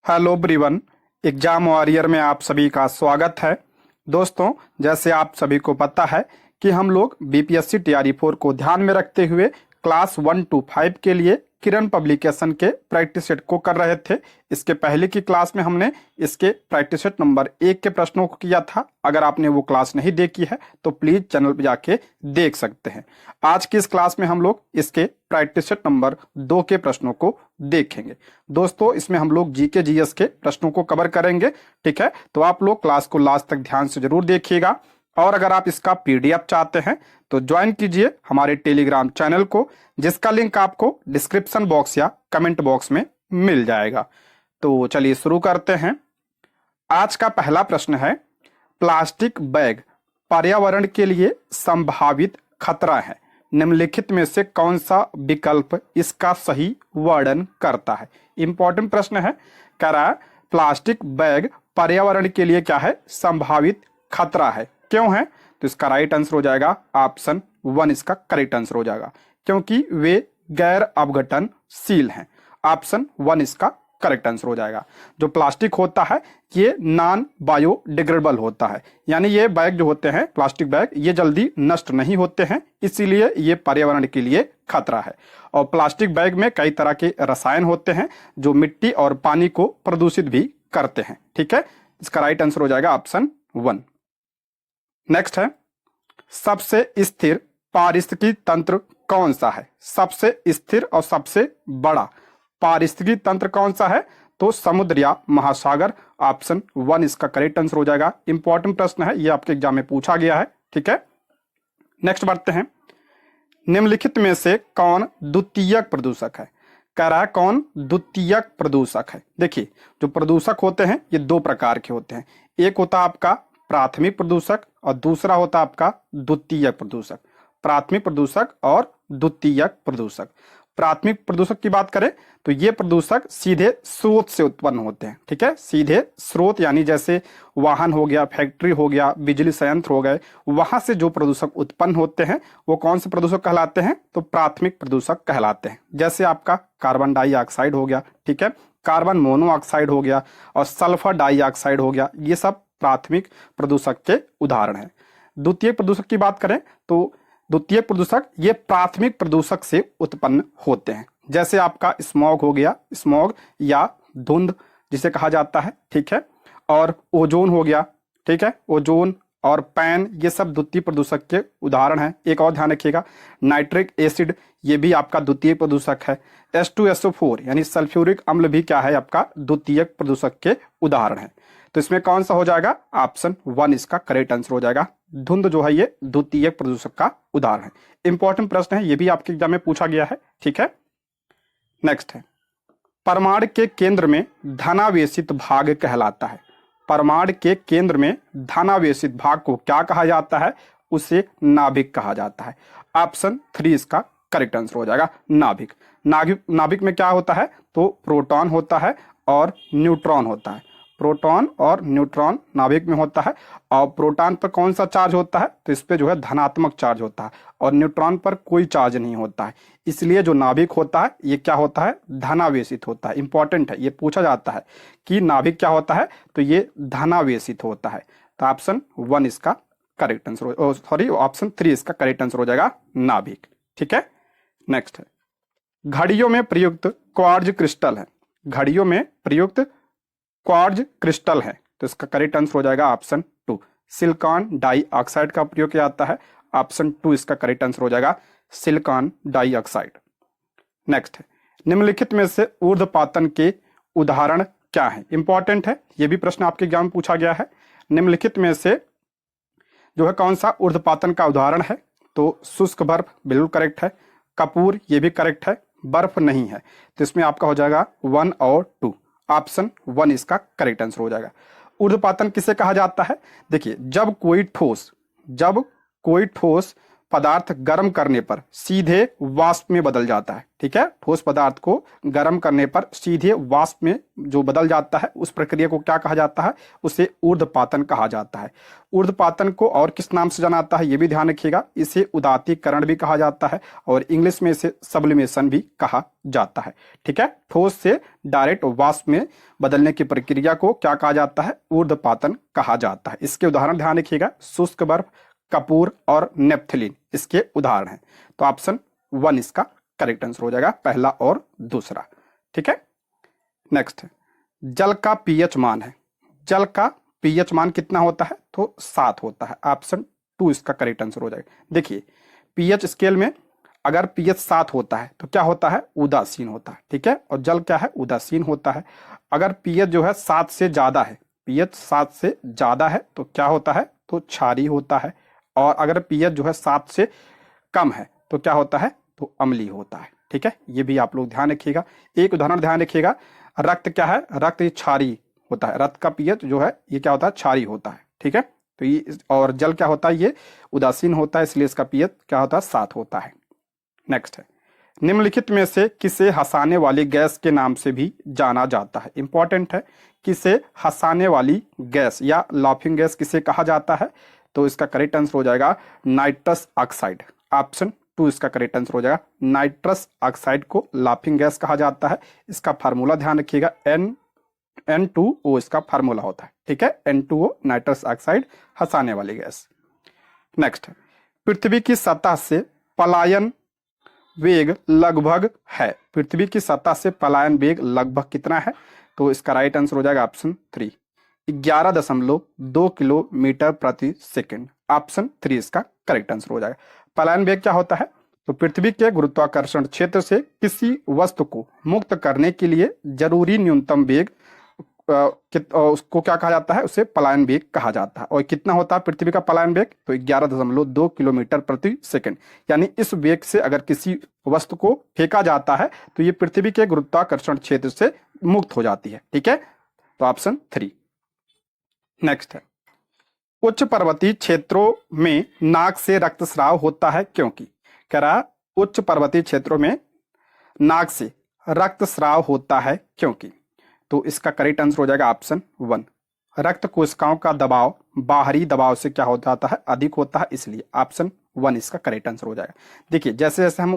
Hello everyone. Exam warrior में आप सभी का स्वागत है। दोस्तों, जैसे आप सभी को पता है कि हम लोग बीपीएससी टीआरई 4 को ध्यान में रखते हुए क्लास 1 to 5 के लिए किरण पब्लिकेशन के प्रैक्टिस सेट को कर रहे थे। इसके पहले की क्लास में हमने इसके प्रैक्टिस सेट नंबर 1 के प्रश्नों को किया था। अगर आपने वो क्लास नहीं देखी है तो प्लीज चैनल पर जाके देख सकते हैं। आज की इस क्लास में हम लोग इसके प्रैक्टिस सेट नंबर 2 के प्रश्नों को देखेंगे। दोस्तों, इसमें हम लोग जीके जीएस के प्रश्नों को कवर करेंगे। ठीक है, तो आप लोग क्लास को लास्ट तक ध्यान से जरूर देखिएगा। और अगर आप इसका पीडीएफ चाहते हैं तो ज्वाइन कीजिए हमारे टेलीग्राम चैनल को, जिसका लिंक आपको डिस्क्रिप्शन बॉक्स या कमेंट बॉक्स में मिल जाएगा। तो चलिए शुरू करते हैं। आज का पहला प्रश्न है, प्लास्टिक बैग पर्यावरण के लिए संभावित खतरा है। निम्नलिखित में से कौन सा विकल्प इसका सही वर्णन करता है। इंपॉर्टेंट प्रश्न है। कह रहा है प्लास्टिक बैग पर्यावरण के लिए क्या है, संभावित खतरा है। क्यों है? तो इसका राइट आंसर हो जाएगा ऑप्शन 1। इसका करेक्ट आंसर हो जाएगा क्योंकि वे गैर अपघटनशील हैं। ऑप्शन 1 इसका करेक्ट आंसर हो जाएगा। जो प्लास्टिक होता है ये नॉन बायोडिग्रेडेबल होता है, यानी ये बैग जो होते हैं प्लास्टिक बैग ये जल्दी नष्ट नहीं होते हैं, इसीलिए ये पर्यावरण के लिए खतरा है। और प्लास्टिक बैग में कई तरह के रसायन होते हैं जो मिट्टी और पानी को प्रदूषित भी करते हैं। ठीक है, इसका राइट आंसर हो जाएगा ऑप्शन 1। नेक्स्ट है, सबसे स्थिर पारिस्थितिकी तंत्र कौन सा है। सबसे स्थिर और सबसे बड़ा पारिस्थितिकी तंत्र कौन सा है? तो समुद्र या महासागर। ऑप्शन 1 इसका करेक्ट आंसर हो जाएगा। इंपॉर्टेंट प्रश्न है, ये आपके एग्जाम में पूछा गया है। ठीक है, नेक्स्ट बढ़ते हैं। निम्नलिखित में से कौन द्वितीयक प्रदूषक है। कह रहा है कौन द्वितीयक प्रदूषक है। देखिए, जो प्रदूषक होते हैं ये दो प्रकार के होते हैं। एक होता है आपका प्राथमिक प्रदूषक और दूसरा होता है आपका द्वितीयक प्रदूषक। प्राथमिक प्रदूषक और द्वितीयक प्रदूषक। प्राथमिक प्रदूषक की बात करें तो ये प्रदूषक सीधे स्रोत से उत्पन्न होते हैं। ठीक है, सीधे स्रोत यानी जैसे वाहन हो गया, फैक्ट्री हो गया, बिजली संयंत्र हो गए, वहां से जो प्रदूषक उत्पन्न होते हैं वो कौन से प्रदूषक कहलाते हैं? तो प्राथमिक प्रदूषक कहलाते हैं। जैसे आपका कार्बन डाइऑक्साइड हो गया, ठीक है, कार्बन मोनोऑक्साइड हो गया और सल्फर डाइऑक्साइड हो गया, ये सब प्राथमिक प्रदूषक के उदाहरण हैं। द्वितीय प्रदूषक की बात करें तो द्वितीय प्रदूषक ये प्राथमिक प्रदूषक से उत्पन्न होते हैं। जैसे आपका स्मॉग हो गया, स्मॉग या धुंध जिसे कहा जाता है। ठीक है, और ओजोन हो गया। ठीक है, ओजोन और पैन ये सब द्वितीय प्रदूषक के उदाहरण हैं। एक और ध्यान रखिएगा, नाइट्रिक एसिड ये भी आपका द्वितीय प्रदूषक है। H2SO4 यानी सल्फ्यूरिक अम्ल भी क्या है, आपका द्वितीय प्रदूषक के उदाहरण है। तो इसमें कौन सा हो जाएगा? ऑप्शन 1 इसका करेक्ट आंसर हो जाएगा। धुंध जो है ये द्वितीय प्रदूषक का उदाहरण है। इंपॉर्टेंट प्रश्न है, ये भी आपके एग्जाम में पूछा गया है। ठीक है, नेक्स्ट है, परमाणु के केंद्र में धनावेशित भाग कहलाता है। परमाणु के केंद्र में धनावेशित भाग को क्या कहा जाता है? उसे नाभिक कहा जाता है। ऑप्शन 3 इसका करेक्ट आंसर हो जाएगा। नाभिक। नाभिक में क्या होता है? तो प्रोटॉन होता है और न्यूट्रॉन होता है। प्रोटॉन और न्यूट्रॉन नाभिक में होता है। और प्रोटॉन पर कौन सा चार्ज होता है? तो इस पे जो है धनात्मक चार्ज होता है और न्यूट्रॉन पर कोई चार्ज नहीं होता है। इसलिए जो नाभिक होता है ये क्या होता है? धनावेशित होता है। इंपॉर्टेंट है, ये पूछा जाता है कि नाभिक क्या होता है, तो ये धनावेशित होता है। तो ऑप्शन 1 इसका करेक्ट आंसर, सॉरी ऑप्शन 3 इसका करेक्ट आंसर हो जाएगा, नाभिक। ठीक है, नेक्स्ट है, घड़ियों में प्रयुक्त क्वार्ट्ज क्रिस्टल है। घड़ियों में प्रयुक्त क्वार्ट्ज क्रिस्टल है, तो इसका करेक्ट आंसर हो जाएगा ऑप्शन 2। सिलिकॉन डाइऑक्साइड का प्रयोग किया जाता है। ऑप्शन 2 इसका करेक्ट आंसर हो जाएगा, सिलिकॉन डाइऑक्साइड। नेक्स्ट है, निम्नलिखित में से ऊर्ध्वपातन के उदाहरण क्या है? इंपॉर्टेंट है, यह भी प्रश्न आपके एग्जाम में पूछा गया है। निम्नलिखित में से जो है कौन सा ऊर्ध्वपातन का उदाहरण है? तो शुष्क बर्फ बिल्कुल करेक्ट है। कपूर ये भी करेक्ट है। बर्फ नहीं है, तो इसमें आपका हो जाएगा 1 और 2। ऑप्शन 1 इसका करेक्ट आंसर हो जाएगा। ऊर्ध्वपातन किसे कहा जाता है? देखिए, जब कोई ठोस पदार्थ गर्म करने पर सीधे वाष्प में बदल जाता है। ठीक है, ठोस पदार्थ को गर्म करने पर सीधे वाष्प में जो बदल जाता है उस प्रक्रिया को क्या कहा जाता है? उसे ऊर्ध्वपातन कहा जाता है। ऊर्ध्वपातन को और किस नाम से जाना जाता है ये भी ध्यान रखिएगा। इसे उदात्तीकरण भी कहा जाता है और इंग्लिश में इसे सब्लिमेशन भी कहा जाता है। ठीक है, ठोस से डायरेक्ट वाष्प में बदलने की प्रक्रिया को क्या कहा जाता है? ऊर्ध्वपातन कहा जाता है। इसके उदाहरण ध्यान रखिएगा, शुष्क बर्फ, कपूर और नेप्थलीन इसके उदाहरण हैं। तो ऑप्शन 1 इसका करेक्ट आंसर हो जाएगा, पहला और दूसरा। ठीक है, नेक्स्ट जल का पीएच मान है। जल का पीएच मान कितना होता है? तो 7 होता है। ऑप्शन 2 इसका करेक्ट आंसर हो जाएगा। देखिए पीएच स्केल में अगर पीएच 7 होता है तो क्या होता है? उदासीन होता है। ठीक है, और जल क्या है? उदासीन होता है। अगर पीएच जो है 7 से ज्यादा है, पीएच 7 से ज्यादा है तो क्या होता है? तो क्षारीय होता है। और अगर पीएच जो है 7 से कम है तो क्या होता है? तो अम्लीय होता है। ठीक है, ये भी आप लोग ध्यान रखिएगा। एक उदाहरण ध्यान रखिएगा, रक्त क्या है? रक्त ये क्षारीय होता है। रक्त का पीएच जो है ये क्या होता है? क्षारीय होता है। ठीक है, तो ये और जल क्या होता है? ये उदासीन होता है, इसलिए इसका पीएच क्या होता है? 7 होता है। नेक्स्ट है, निम्नलिखित में से किसे हंसाने वाली गैस के नाम से भी जाना जाता है? इंपॉर्टेंट है, किसे हंसाने वाली गैस या लाफिंग गैस किसे कहा जाता है? तो इसका करेक्ट आंसर हो जाएगा नाइट्रस ऑक्साइड। ऑप्शन 2 इसका करेक्ट आंसर हो जाएगा। नाइट्रस ऑक्साइड को लाफिंग गैस कहा जाता है। इसका फार्मूला ध्यान रखिएगा, N2O इसका फार्मूला होता है। ठीक है, N2O नाइट्रस ऑक्साइड हंसाने वाली गैस। नेक्स्ट, पृथ्वी की सतह से पलायन वेग लगभग है। पृथ्वी की सतह से पलायन वेग लगभग कितना है? तो इसका राइट आंसर हो जाएगा ऑप्शन 3, 11.2 किलोमीटर प्रति सेकंड। ऑप्शन 3 इसका करेक्ट आंसर हो जाएगा। पलायन वेग क्या होता है? तो पृथ्वी के गुरुत्वाकर्षण क्षेत्र से किसी वस्तु को मुक्त करने के लिए जरूरी न्यूनतम वेग उसको क्या कहा जाता है? उसे पलायन वेग कहा जाता है। और कितना होता है पृथ्वी का पलायन वेग? तो 11.2 किलोमीटर प्रति सेकंड। यानी इस वेग से अगर किसी वस्तु को फेंका जाता है तो ये पृथ्वी के गुरुत्वाकर्षण क्षेत्र से मुक्त हो जाती है। ठीक है, तो ऑप्शन 3। नेक्स्ट है, उच्च पर्वतीय क्षेत्रों में नाक से रक्तस्राव होता है क्योंकि? कह रहा उच्च पर्वतीय क्षेत्रों में नाक से रक्तस्राव होता है क्योंकि? तो इसका करेक्ट आंसर हो जाएगा ऑप्शन 1, रक्त कोशिकाओं का दबाव बाहरी दबाव से क्या हो जाता है? अधिक होता है, इसलिए ऑप्शन 1 इसका करेक्ट आंसर हो जाएगा। देखिए जैसे जैसे हम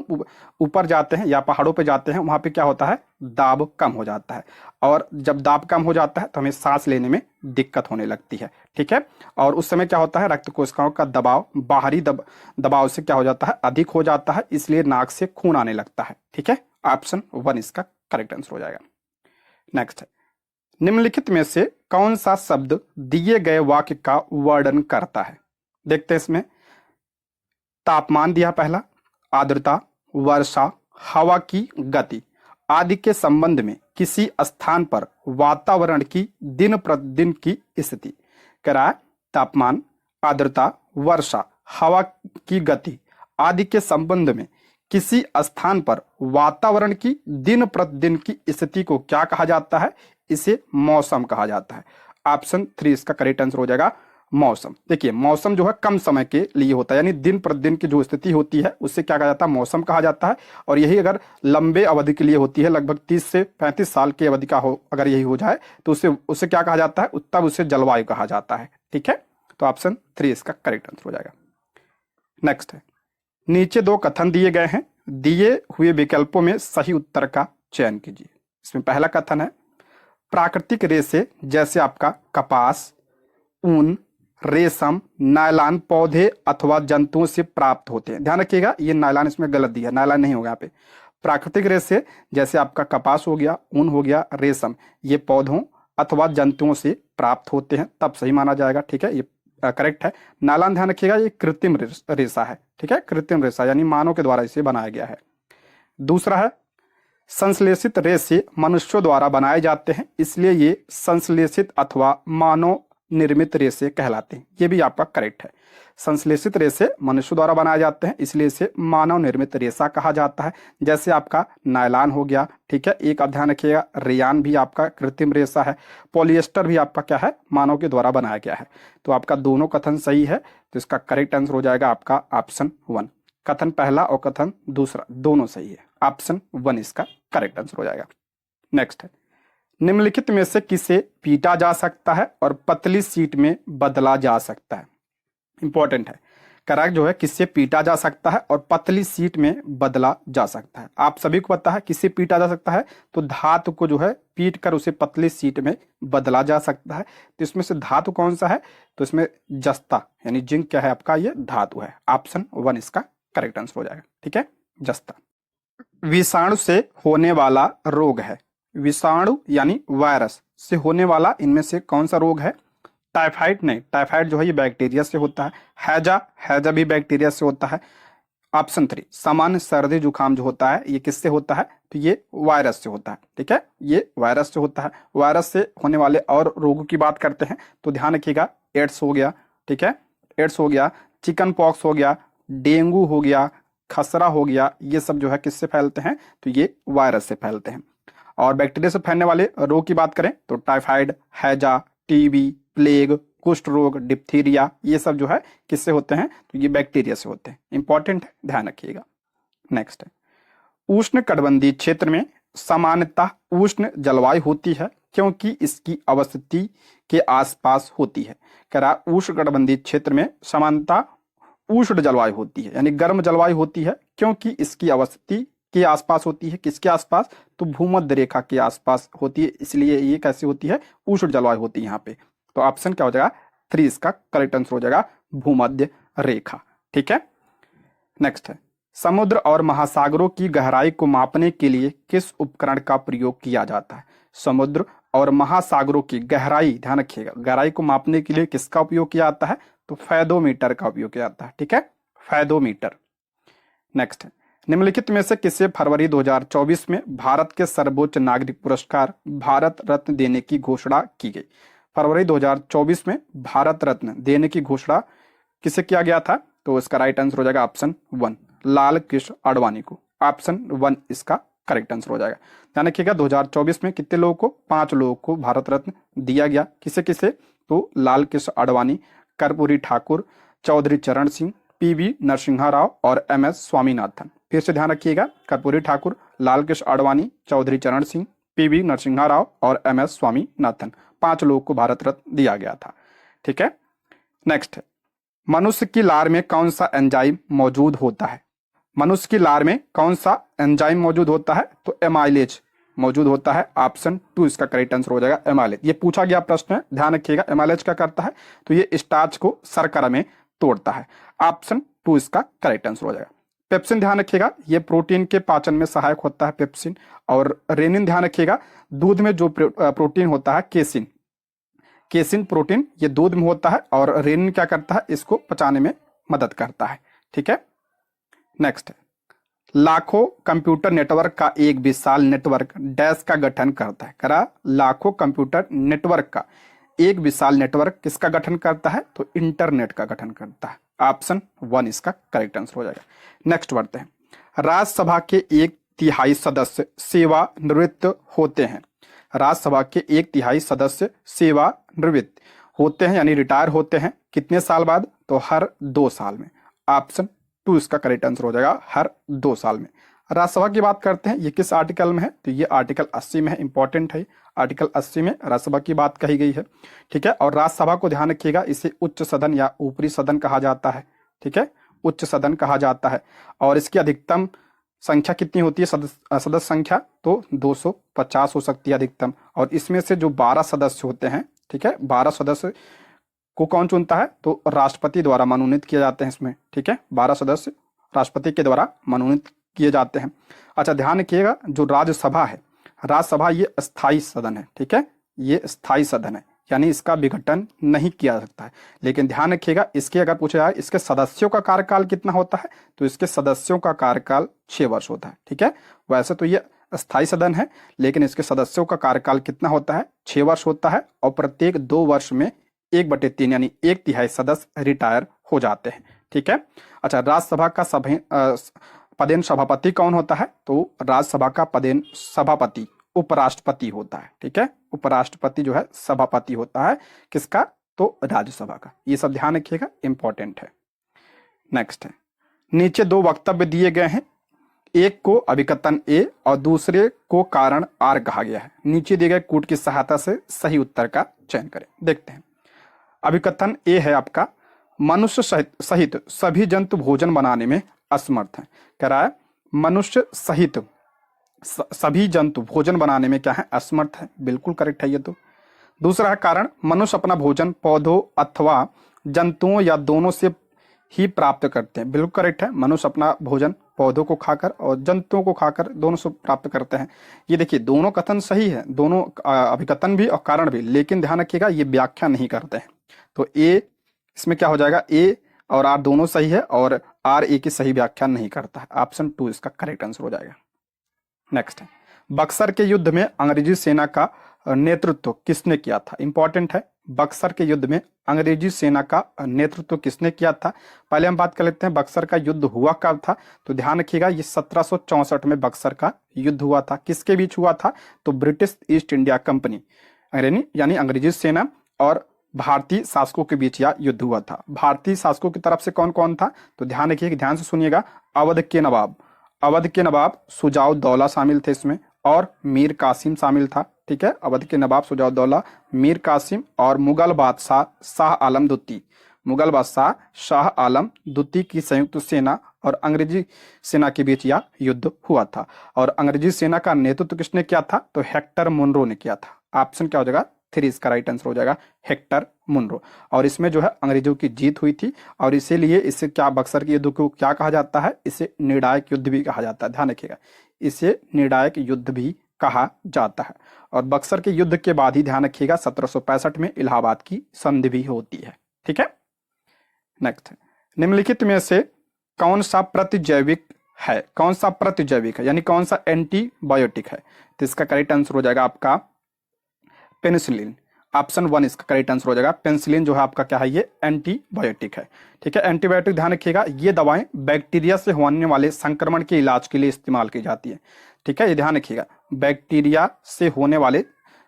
ऊपर जाते हैं या पहाड़ों पे जाते हैं वहां पे क्या होता है? दाब कम हो जाता है, और जब दाब कम हो जाता है तो हमें सांस लेने में दिक्कत होने लगती है। ठीक है, और उस समय क्या होता है? रक्त कोशिकाओं का दबाव बाहरी दबाव से क्या हो जाता है? अधिक हो जाता है, इसलिए नाक से खून आने लगता है। ठीक है, ऑप्शन 1 इसका करेक्ट आंसर हो जाएगा। नेक्स्ट है, निम्नलिखित में से कौन सा शब्द दिए गए वाक्य का वर्णन करता है? देखते हैं इसमें, तापमान दिया पहला, आर्द्रता, वर्षा, हवा की गति आदि के संबंध में किसी स्थान पर वातावरण की दिन प्रतिदिन की स्थिति। कह रहा है तापमान, आर्द्रता, वर्षा, हवा की गति आदि के संबंध में किसी स्थान पर वातावरण की दिन प्रतिदिन की स्थिति को क्या कहा जाता है? इसे मौसम कहा जाता है। ऑप्शन 3 इसका करेक्ट आंसर हो जाएगा, मौसम। देखिए मौसम जो है कम समय के लिए होता है, यानी दिन प्रतिदिन की जो स्थिति होती है उससे क्या कहा जाता है? मौसम कहा जाता है। और यही अगर लंबे अवधि के लिए होती है, लगभग 30 से 35 साल की अवधि का हो, अगर यही हो जाए तो उसे क्या कहा जाता है? तब उसे जलवायु कहा जाता है। ठीक है, तो ऑप्शन 3 इसका करेक्ट आंसर हो जाएगा। नेक्स्ट है, नीचे 2 कथन दिए गए हैं, दिए हुए विकल्पों में सही उत्तर का चयन कीजिए। इसमें पहला कथन है, प्राकृतिक रेशे जैसे आपका कपास, ऊन, रेशम, नायलॉन पौधे अथवा जंतुओं से प्राप्त होते हैं। ध्यान रखिएगा ये नायलॉन इसमें गलत दिया है, नायलॉन नहीं होगा यहाँ पे। प्राकृतिक रेशे जैसे आपका कपास हो गया, ऊन हो गया, रेशम, ये पौधों अथवा जंतुओं से प्राप्त होते हैं, तब सही माना जाएगा। ठीक है, ये करेक्ट है। नायलॉन ध्यान रखिएगा ये कृत्रिम रेशा है। ठीक है, कृत्रिम रेशा यानी मानव के द्वारा इसे बनाया गया है। दूसरा है, संश्लेषित रेशे मनुष्यों द्वारा बनाए जाते हैं, इसलिए ये संश्लेषित अथवा मानव निर्मित रेशे कहलाते हैं। ये भी आपका करेक्ट है। संश्लेषित रेशे मनुष्य द्वारा बनाए जाते हैं, इसलिए इसे मानव निर्मित रेशा कहा जाता है। जैसे आपका नायलॉन हो गया, ठीक है, एक आप ध्यान रखिएगा, रेयान भी आपका कृत्रिम रेशा है, पॉलिएस्टर भी आपका क्या है, मानव के द्वारा बनाया गया है। तो आपका दोनों कथन सही है, तो इसका करेक्ट आंसर हो जाएगा आपका ऑप्शन 1। कथन पहला और कथन दूसरा दोनों सही है, ऑप्शन 1 इसका करेक्ट आंसर हो जाएगा। नेक्स्ट है, निम्नलिखित में से किसे पीटा जा सकता है और पतली सीट में बदला जा सकता है। इंपॉर्टेंट है, करेक्ट जो है, किससे पीटा जा सकता है और पतली सीट में बदला जा सकता है। आप सभी को पता है किससे पीटा जा सकता है, तो धातु को जो है पीट कर उसे पतली सीट में बदला जा सकता है। तो इसमें से धातु कौन सा है, तो इसमें जस्ता यानी जिंक क्या है आपका, ये धातु है। ऑप्शन 1 इसका करेक्ट आंसर हो जाएगा, ठीक है, जस्ता। विषाणु से होने वाला रोग है, विषाणु यानी वायरस से होने वाला इनमें से कौन सा रोग है। टाइफाइड नहीं, टाइफाइड जो है ये बैक्टीरिया से होता है। हैजा, हैजा भी बैक्टीरिया से होता है। ऑप्शन 3 सामान्य सर्दी जुकाम जो होता है ये किससे होता है, तो ये वायरस से होता है, ठीक है, ये वायरस से होता है। वायरस से होने वाले और रोगों की बात करते हैं तो ध्यान रखिएगा, एड्स हो गया, ठीक है, एड्स हो गया, चिकन पॉक्स हो गया, डेंगू हो गया, खसरा हो गया, ये सब जो है किससे फैलते हैं, तो ये वायरस से फैलते हैं। और बैक्टीरिया से फैलने वाले रोग की बात करें तो टाइफाइड, हैजा, टीबी, प्लेग, कुष्ठ रोग, डिप्थीरिया, ये सब जो है किससे होते हैं, तो ये बैक्टीरिया से होते हैं। इंपॉर्टेंट है, ध्यान रखिएगा। नेक्स्ट है, उष्ण कटिबंधीय क्षेत्र में सामान्यतः उष्ण जलवायु होती है क्योंकि इसकी अवस्थिति के आसपास होती है। कह रहा उष्ण कटिबंधीय क्षेत्र में सामान्यतः उष्ण जलवायु होती है यानी गर्म जलवायु होती है क्योंकि इसकी अवस्थिति के आसपास होती है। किसके आसपास, तो भूमध्य रेखा के आसपास होती है, इसलिए ये कैसी होती है, उष्ण जलवायु होती है यहाँ पे। तो ऑप्शन क्या हो जाएगा, 3 इसका करेक्ट आंसर हो जाएगा, भूमध्य रेखा, ठीक है। नेक्स्ट है, समुद्र और महासागरों की गहराई को मापने के लिए किस उपकरण का प्रयोग किया जाता है। समुद्र और महासागरों की गहराई, ध्यान रखिएगा, गहराई को मापने के लिए किसका उपयोग किया जाता है, तो फैदोमीटर का उपयोग किया जाता है, ठीक है, फैदोमीटर। नेक्स्ट है, निम्नलिखित में से किसे फरवरी 2024 में भारत के सर्वोच्च नागरिक पुरस्कार भारत रत्न देने की घोषणा की गई। फरवरी 2024 में भारत रत्न देने की घोषणा किसे किया गया था, तो इसका राइट आंसर हो जाएगा ऑप्शन 1 लाल कृष्ण आडवाणी को। ऑप्शन 1 इसका करेक्ट आंसर हो जाएगा। ध्यान रखिएगा 2024 में कितने लोगों को, 5 लोगों को भारत रत्न दिया गया। किसे किसे, तो लाल कृष्ण आडवाणी, कर्पूरी ठाकुर, चौधरी चरण सिंह, पीवी नरसिम्हा राव और MS स्वामीनाथन। फिर से ध्यान रखिएगा, कर्पूरी ठाकुर, लाल कृष्ण आडवाणी, चौधरी चरण सिंह, पीवी नरसिम्हा राव और MS स्वामीनाथन, 5 लोगों को भारत रत्न दिया गया था, ठीक है। नेक्स्ट है, मनुष्य की लार में कौन सा एंजाइम मौजूद होता है। मनुष्य की लार में कौन सा एंजाइम मौजूद होता है, तो एमाइलेज मौजूद होता है। ऑप्शन 2 इसका करेक्ट आंसर हो जाएगा, एमाइलेज। ये पूछा गया प्रश्न है, ध्यान रखिएगा, एमाइलेज क्या करता है, तो ये स्टार्च को शर्करा में तोड़ता है। ऑप्शन 2 इसका करेक्ट आंसर हो जाएगा। पेप्सिन, ध्यान रखिएगा, ये प्रोटीन के पाचन में सहायक होता है पेप्सिन। और रेनिन, ध्यान रखिएगा, दूध में जो प्रोटीन होता है केसिन, केसिन प्रोटीन ये दूध में होता है और रेनिन क्या करता है, इसको पचाने में मदद करता है, ठीक है। नेक्स्ट है, लाखों कंप्यूटर नेटवर्क का एक विशाल नेटवर्क डैश का गठन करता है। करा लाखों कंप्यूटर नेटवर्क का एक विशाल नेटवर्क किसका गठन करता है, तो इंटरनेट का गठन करता है। ऑप्शन 1 इसका करेक्ट आंसर हो जाएगा। नेक्स्ट बढ़ते हैं, राज्यसभा के 1/3 सदस्य सेवानिवृत्त होते हैं। राज्यसभा के 1/3 सदस्य सेवानिवृत्त होते हैं यानी रिटायर होते हैं कितने साल बाद, तो हर 2 साल में। ऑप्शन 2 इसका करेक्ट आंसर हो जाएगा, हर 2 साल में। राज्यसभा की बात करते हैं, ये किस आर्टिकल में है, तो ये आर्टिकल 80 में है। इंपॉर्टेंट है, आर्टिकल 80 में राज्यसभा की बात कही गई है, ठीक है। और राज्यसभा को ध्यान रखिएगा, इसे उच्च सदन या ऊपरी सदन कहा जाता है, ठीक है, उच्च सदन कहा जाता है। और इसकी अधिकतम संख्या कितनी होती है, सदस्य संख्या, तो 250 हो सकती है अधिकतम। और इसमें से जो 12 सदस्य होते हैं, ठीक है, 12 सदस्य को कौन चुनता है, तो राष्ट्रपति द्वारा मनोनीत किए जाते हैं इसमें, ठीक है, 12 सदस्य राष्ट्रपति के द्वारा मनोनीत किए जाते हैं। अच्छा, ध्यान रखिएगा, जो राज्यसभा है, राज्यसभा ये अस्थाई सदन है, ठीक है, ये स्थायी सदन है यानी इसका विघटन नहीं किया जा सकता है। लेकिन ध्यान रखिएगा, इसके अगर पूछा जाए इसके सदस्यों का कार्यकाल कितना होता है, तो इसके सदस्यों का कार्यकाल 6 वर्ष होता है, ठीक है। वैसे तो ये अस्थायी सदन है लेकिन इसके सदस्यों का कार्यकाल कितना होता है, 6 वर्ष होता है। और प्रत्येक 2 वर्ष में 1/3 यानी 1/3 सदस्य रिटायर हो जाते हैं। ठीक है। अच्छा, राज्यसभा का पदेन सभापति कौन होता है? तो राज्यसभा का पदेन सभापति उपराष्ट्रपति होता है। ठीक है, उपराष्ट्रपति जो है सभापति होता है किसका? तो राज्यसभा का। ये सब ध्यान रखिएगा, इंपॉर्टेंट है। नेक्स्ट है, नीचे 2 वक्तव्य दिए गए हैं, एक को अभिकथन ए और दूसरे को कारण आर कहा गया है। नीचे दिए गए कूट की सहायता से सही उत्तर का चयन करें। देखते हैं। अभिकथन ए है आपका, मनुष्य सहित सभी जंतु भोजन बनाने में असमर्थ हैं। कह रहा है मनुष्य सहित सभी जंतु भोजन बनाने में क्या है? असमर्थ है। बिल्कुल करेक्ट है ये तो। दूसरा है कारण, मनुष्य अपना भोजन पौधों अथवा जंतुओं या दोनों से ही प्राप्त करते हैं। बिल्कुल करेक्ट है, मनुष्य अपना भोजन पौधों को खाकर और जंतुओं को खाकर दोनों से प्राप्त करते हैं। ये देखिए दोनों कथन सही है, दोनों अभिकथन भी और कारण भी, लेकिन ध्यान रखिएगा ये व्याख्या नहीं करते हैं। तो ए इसमें क्या हो जाएगा? ए और आर दोनों सही है और आर ए की सही व्याख्या नहीं करता है। ऑप्शन 2 इसका करेक्ट आंसर हो जाएगा। नेक्स्ट है, बक्सर के युद्ध में अंग्रेजी सेना का नेतृत्व किसने किया था? इंपॉर्टेंट है, बक्सर के युद्ध में अंग्रेजी सेना का नेतृत्व किसने किया था? पहले हम बात कर लेते हैं बक्सर का युद्ध हुआ कब था। तो ध्यान रखिएगा ये 1764 में बक्सर का युद्ध हुआ था। किसके बीच हुआ था? तो ब्रिटिश ईस्ट इंडिया कंपनी यानी अंग्रेजी सेना और भारतीय शासकों के बीच यह युद्ध हुआ था। भारतीय शासकों की तरफ से कौन कौन था? तो ध्यान रखिए, ध्यान से सुनिएगा। अवध के नवाब सुजाउद्दौला शामिल थे इसमें, और मीर कासिम शामिल था। ठीक है, अवध के नवाब सुजाउद्दौला, मीर कासिम और मुगल बादशाह शाह आलम द्वितीय की संयुक्त सेना और अंग्रेजी सेना के बीच यह युद्ध हुआ था। और अंग्रेजी सेना का नेतृत्व किसने किया था? तो हेक्टर मुनरो ने किया था। ऑप्शन क्या हो जाएगा? 3 इसका राइट आंसर हो जाएगा, हेक्टर मुनरो। और इसमें जो है अंग्रेजों की जीत हुई थी और इसीलिए इसे क्या, बक्सर के युद्ध को क्या कहा जाता है? इसे निर्णायक युद्ध भी कहा जाता है। ध्यान रखिएगा, इसे निर्णायक युद्ध भी कहा जाता है। और बक्सर के युद्ध के बाद ही ध्यान रखिएगा 1765 में इलाहाबाद की संधि भी होती है। ठीक है। नेक्स्ट, निम्नलिखित में से कौन सा प्रतिजैविक है? यानी कौन सा एंटीबायोटिक है? तो इसका करेक्ट आंसर हो जाएगा आपका पेनिसिलिन। ऑप्शन 1 इसका करेक्ट आंसर हो जाएगा। पेनिसिलिन जो है आपका क्या है? ये एंटीबायोटिक है। ठीक है, एंटीबायोटिक ध्यान रखिएगा, ये दवाएं बैक्टीरिया से होने वाले संक्रमण के इलाज के लिए इस्तेमाल की जाती है। ठीक है, ये ध्यान रखिएगा, बैक्टीरिया से होने वाले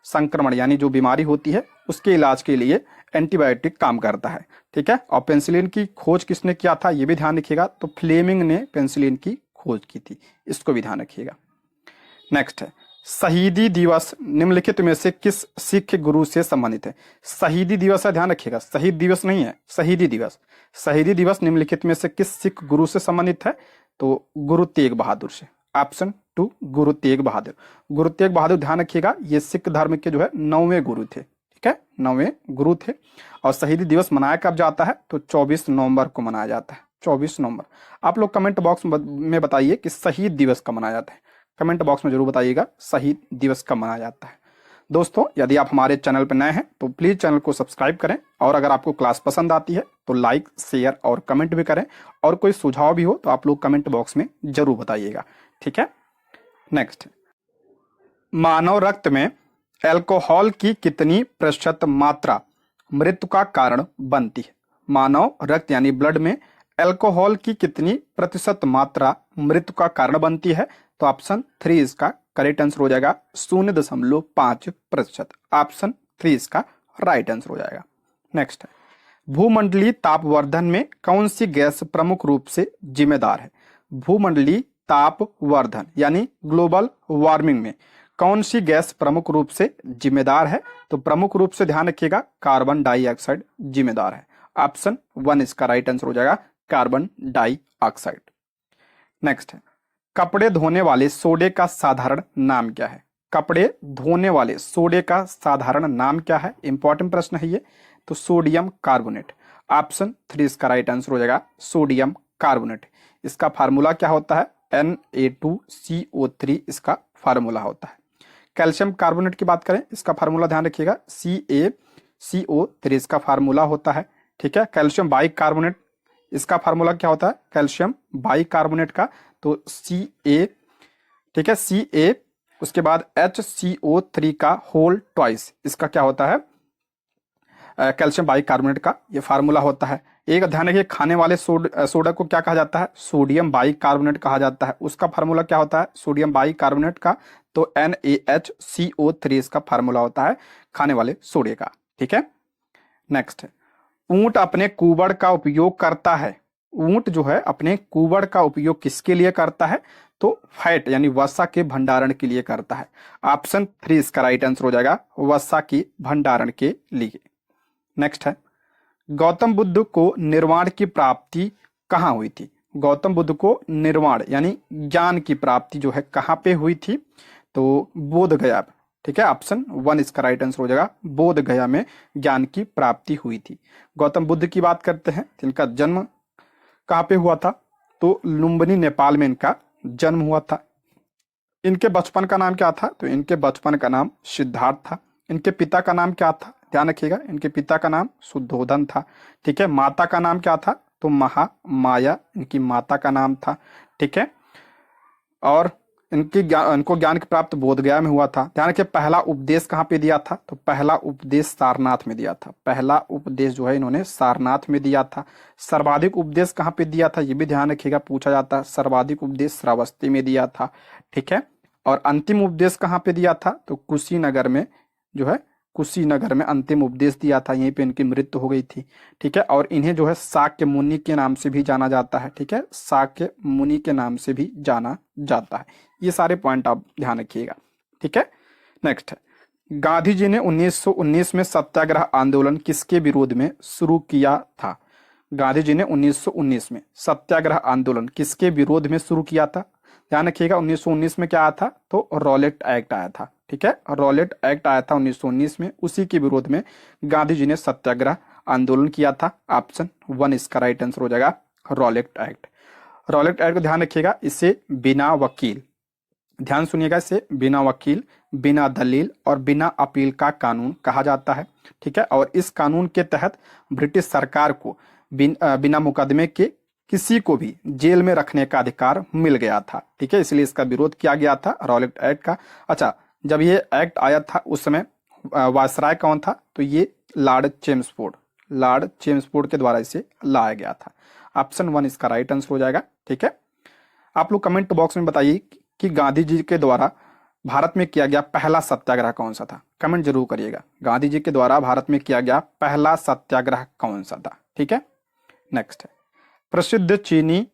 संक्रमण यानी जो बीमारी होती है उसके इलाज के लिए एंटीबायोटिक काम करता है। ठीक है, और पेनिसिलिन की खोज किसने किया था? ये भी ध्यान रखिएगा। तो फ्लेमिंग ने पेनिसिलिन की खोज की थी, इसको भी ध्यान रखिएगा। नेक्स्ट है, शहीदी दिवस निम्नलिखित में से किस सिख गुरु से संबंधित है? शहीदी दिवस है, ध्यान रखिएगा, शहीद दिवस नहीं है, शहीदी दिवस। शहीदी दिवस निम्नलिखित में से किस सिख गुरु से संबंधित है? तो गुरु तेग बहादुर से। ऑप्शन 2 गुरु तेग बहादुर। गुरु तेग बहादुर ध्यान रखिएगा ये सिख धर्म के जो है 9वें गुरु थे। ठीक है, 9वें गुरु थे। और शहीदी दिवस मनाया कब जाता है? तो 24 नवंबर को मनाया जाता है। 24 नवंबर। आप लोग कमेंट बॉक्स में बताइए कि शहीद दिवस कब मनाया जाता है। कमेंट बॉक्स में जरूर बताइएगा शहीद दिवस कब मनाया जाता है। दोस्तों, यदि आप हमारे चैनल पर नए हैं तो प्लीज चैनल को सब्सक्राइब करें, और अगर आपको क्लास पसंद आती है तो लाइक, शेयर और कमेंट भी करें, और कोई सुझाव भी हो तो आप लोग कमेंट बॉक्स में जरूर बताइएगा। ठीक है। नेक्स्ट, मानव रक्त में अल्कोहल की कितनी प्रतिशत मात्रा मृत्यु का कारण बनती है? मानव रक्त यानी ब्लड में अल्कोहल की कितनी प्रतिशत मात्रा मृत्यु का कारण बनती है? तो ऑप्शन 3 इसका करेक्ट आंसर हो जाएगा, 0.5%। ऑप्शन 3 इसका राइट आंसर हो जाएगा। नेक्स्ट है, भूमंडलीय तापवर्धन में कौन सी गैस प्रमुख रूप से जिम्मेदार है? भूमंडलीय तापवर्धन यानी ग्लोबल वार्मिंग में कौन सी गैस प्रमुख रूप से जिम्मेदार है? तो प्रमुख रूप से ध्यान रखिएगा कार्बन डाइऑक्साइड जिम्मेदार है। ऑप्शन 1 इसका राइट आंसर हो जाएगा, कार्बन डाइऑक्साइड। नेक्स्ट है, कपड़े धोने वाले सोडे का साधारण नाम क्या है? कपड़े धोने वाले सोडे का साधारण नाम क्या है? इंपॉर्टेंट प्रश्न है ये। तो सोडियम कार्बोनेट। ऑप्शन 3 इसका राइट आंसर हो जाएगा, सोडियम कार्बोनेट। इसका फार्मूला क्या होता है? Na2CO3 इसका फार्मूला होता है। कैल्शियम कार्बोनेट की बात करें, इसका फार्मूला ध्यान रखिएगा, CaCO3 इसका फार्मूला होता है। ठीक है, कैल्शियम बाइकार्बोनेट, इसका फार्मूला क्या होता है? कैल्शियम बाइकार्बोनेट का तो Ca, ठीक है, Ca, उसके बाद HCO3 का होल ट्वाइस, इसका क्या होता है? कैल्शियम बाइकार्बोनेट का ये फार्मूला होता है। एक ध्यान रखिए, खाने वाले सोडा को क्या कहा जाता है? सोडियम बाइकार्बोनेट कहा जाता है। उसका फार्मूला क्या होता है सोडियम बाइकार्बोनेट का? तो NaHCO3 इसका फार्मूला होता है खाने वाले सोडे का। ठीक है, नेक्स्ट है, ऊंट अपने कुबड़ का उपयोग करता है। ऊंट जो है अपने कुबड़ का उपयोग किसके लिए करता है? तो फैट यानी वसा के भंडारण के लिए करता है। ऑप्शन 3 इसका राइट आंसर हो जाएगा, वसा की भंडारण के लिए। नेक्स्ट है, गौतम बुद्ध को निर्वाण की प्राप्ति कहाँ हुई थी? गौतम बुद्ध को निर्वाण यानी ज्ञान की प्राप्ति जो है कहाँ पे हुई थी? तो बोध गया। ठीक है, ऑप्शन 1 इसका राइट आंसर हो जाएगा, बोध गया में ज्ञान की प्राप्ति हुई थी। गौतम बुद्ध की बात करते हैं, इनका जन्म कहाँ पे हुआ था? तो लुम्बिनी नेपाल में इनका जन्म हुआ था। इनके बचपन का नाम क्या था? तो इनके बचपन का नाम सिद्धार्थ था। इनके पिता का नाम क्या था? ध्यान रखिएगा, इनके पिता का नाम शुद्धोधन था। ठीक है, माता का नाम क्या था? तो महामाया इनकी माता का नाम था। ठीक है, और इनको ज्ञान की प्राप्त बोधगया में हुआ था। ध्यान रखिए, पहला उपदेश कहाँ पे दिया था? तो पहला उपदेश सारनाथ में दिया था। पहला उपदेश जो है इन्होंने सारनाथ में दिया था। सर्वाधिक उपदेश कहाँ पे दिया था? ये भी ध्यान रखिएगा, पूछा जाता है। सर्वाधिक उपदेश श्रावस्ती में दिया था। ठीक है, और अंतिम उपदेश कहाँ पे दिया था? तो कुशीनगर में जो है, कुशीनगर में अंतिम उपदेश दिया था। यहीं पे इनकी मृत्यु हो गई थी। ठीक है, और इन्हें जो है शाक्य मुनि के नाम से भी जाना जाता है। ठीक है, शाक्य मुनि के नाम से भी जाना जाता है। ये सारे पॉइंट आप ध्यान रखिएगा। ठीक है, नेक्स्ट है, गांधी जी ने 1919 में सत्याग्रह आंदोलन किसके विरोध में शुरू किया था? गांधी जी ने 1919 में सत्याग्रह आंदोलन किसके विरोध में शुरू किया था? ध्यान रखिएगा, 1919 में क्या आया था? तो रॉलेट एक्ट आया था। ठीक है, रॉलेट एक्ट आया था 1919 में, उसी के विरोध में गांधी जी ने सत्याग्रह आंदोलन किया था। ऑप्शन 1 इसका राइट आंसर हो जाएगा, रॉलेट एक्ट। रॉलेट एक्ट को ध्यान रखिएगा, इसे बिना वकील, ध्यान सुनिएगा, इसे बिना वकील, बिना दलील और बिना अपील का कानून कहा जाता है। ठीक है, और इस कानून के तहत ब्रिटिश सरकार को बिना मुकदमे के किसी को भी जेल में रखने का अधिकार मिल गया था। ठीक है, इसलिए इसका विरोध किया गया था, रॉलेट एक्ट का। अच्छा, जब ये एक्ट आया था उस समय वायसराय कौन था? तो ये लॉर्ड चेम्सफोर्ड के द्वारा इसे लाया गया था। ऑप्शन 1 इसका राइट आंसर हो जाएगा। ठीक है, आप लोग कमेंट बॉक्स में बताइए कि गांधी जी के द्वारा भारत में किया गया पहला सत्याग्रह कौन सा था? कमेंट जरूर करिएगा, गांधी जी के द्वारा भारत में किया गया पहला सत्याग्रह कौन सा था? ठीक है, नेक्स्ट है, प्रसिद्ध चीनी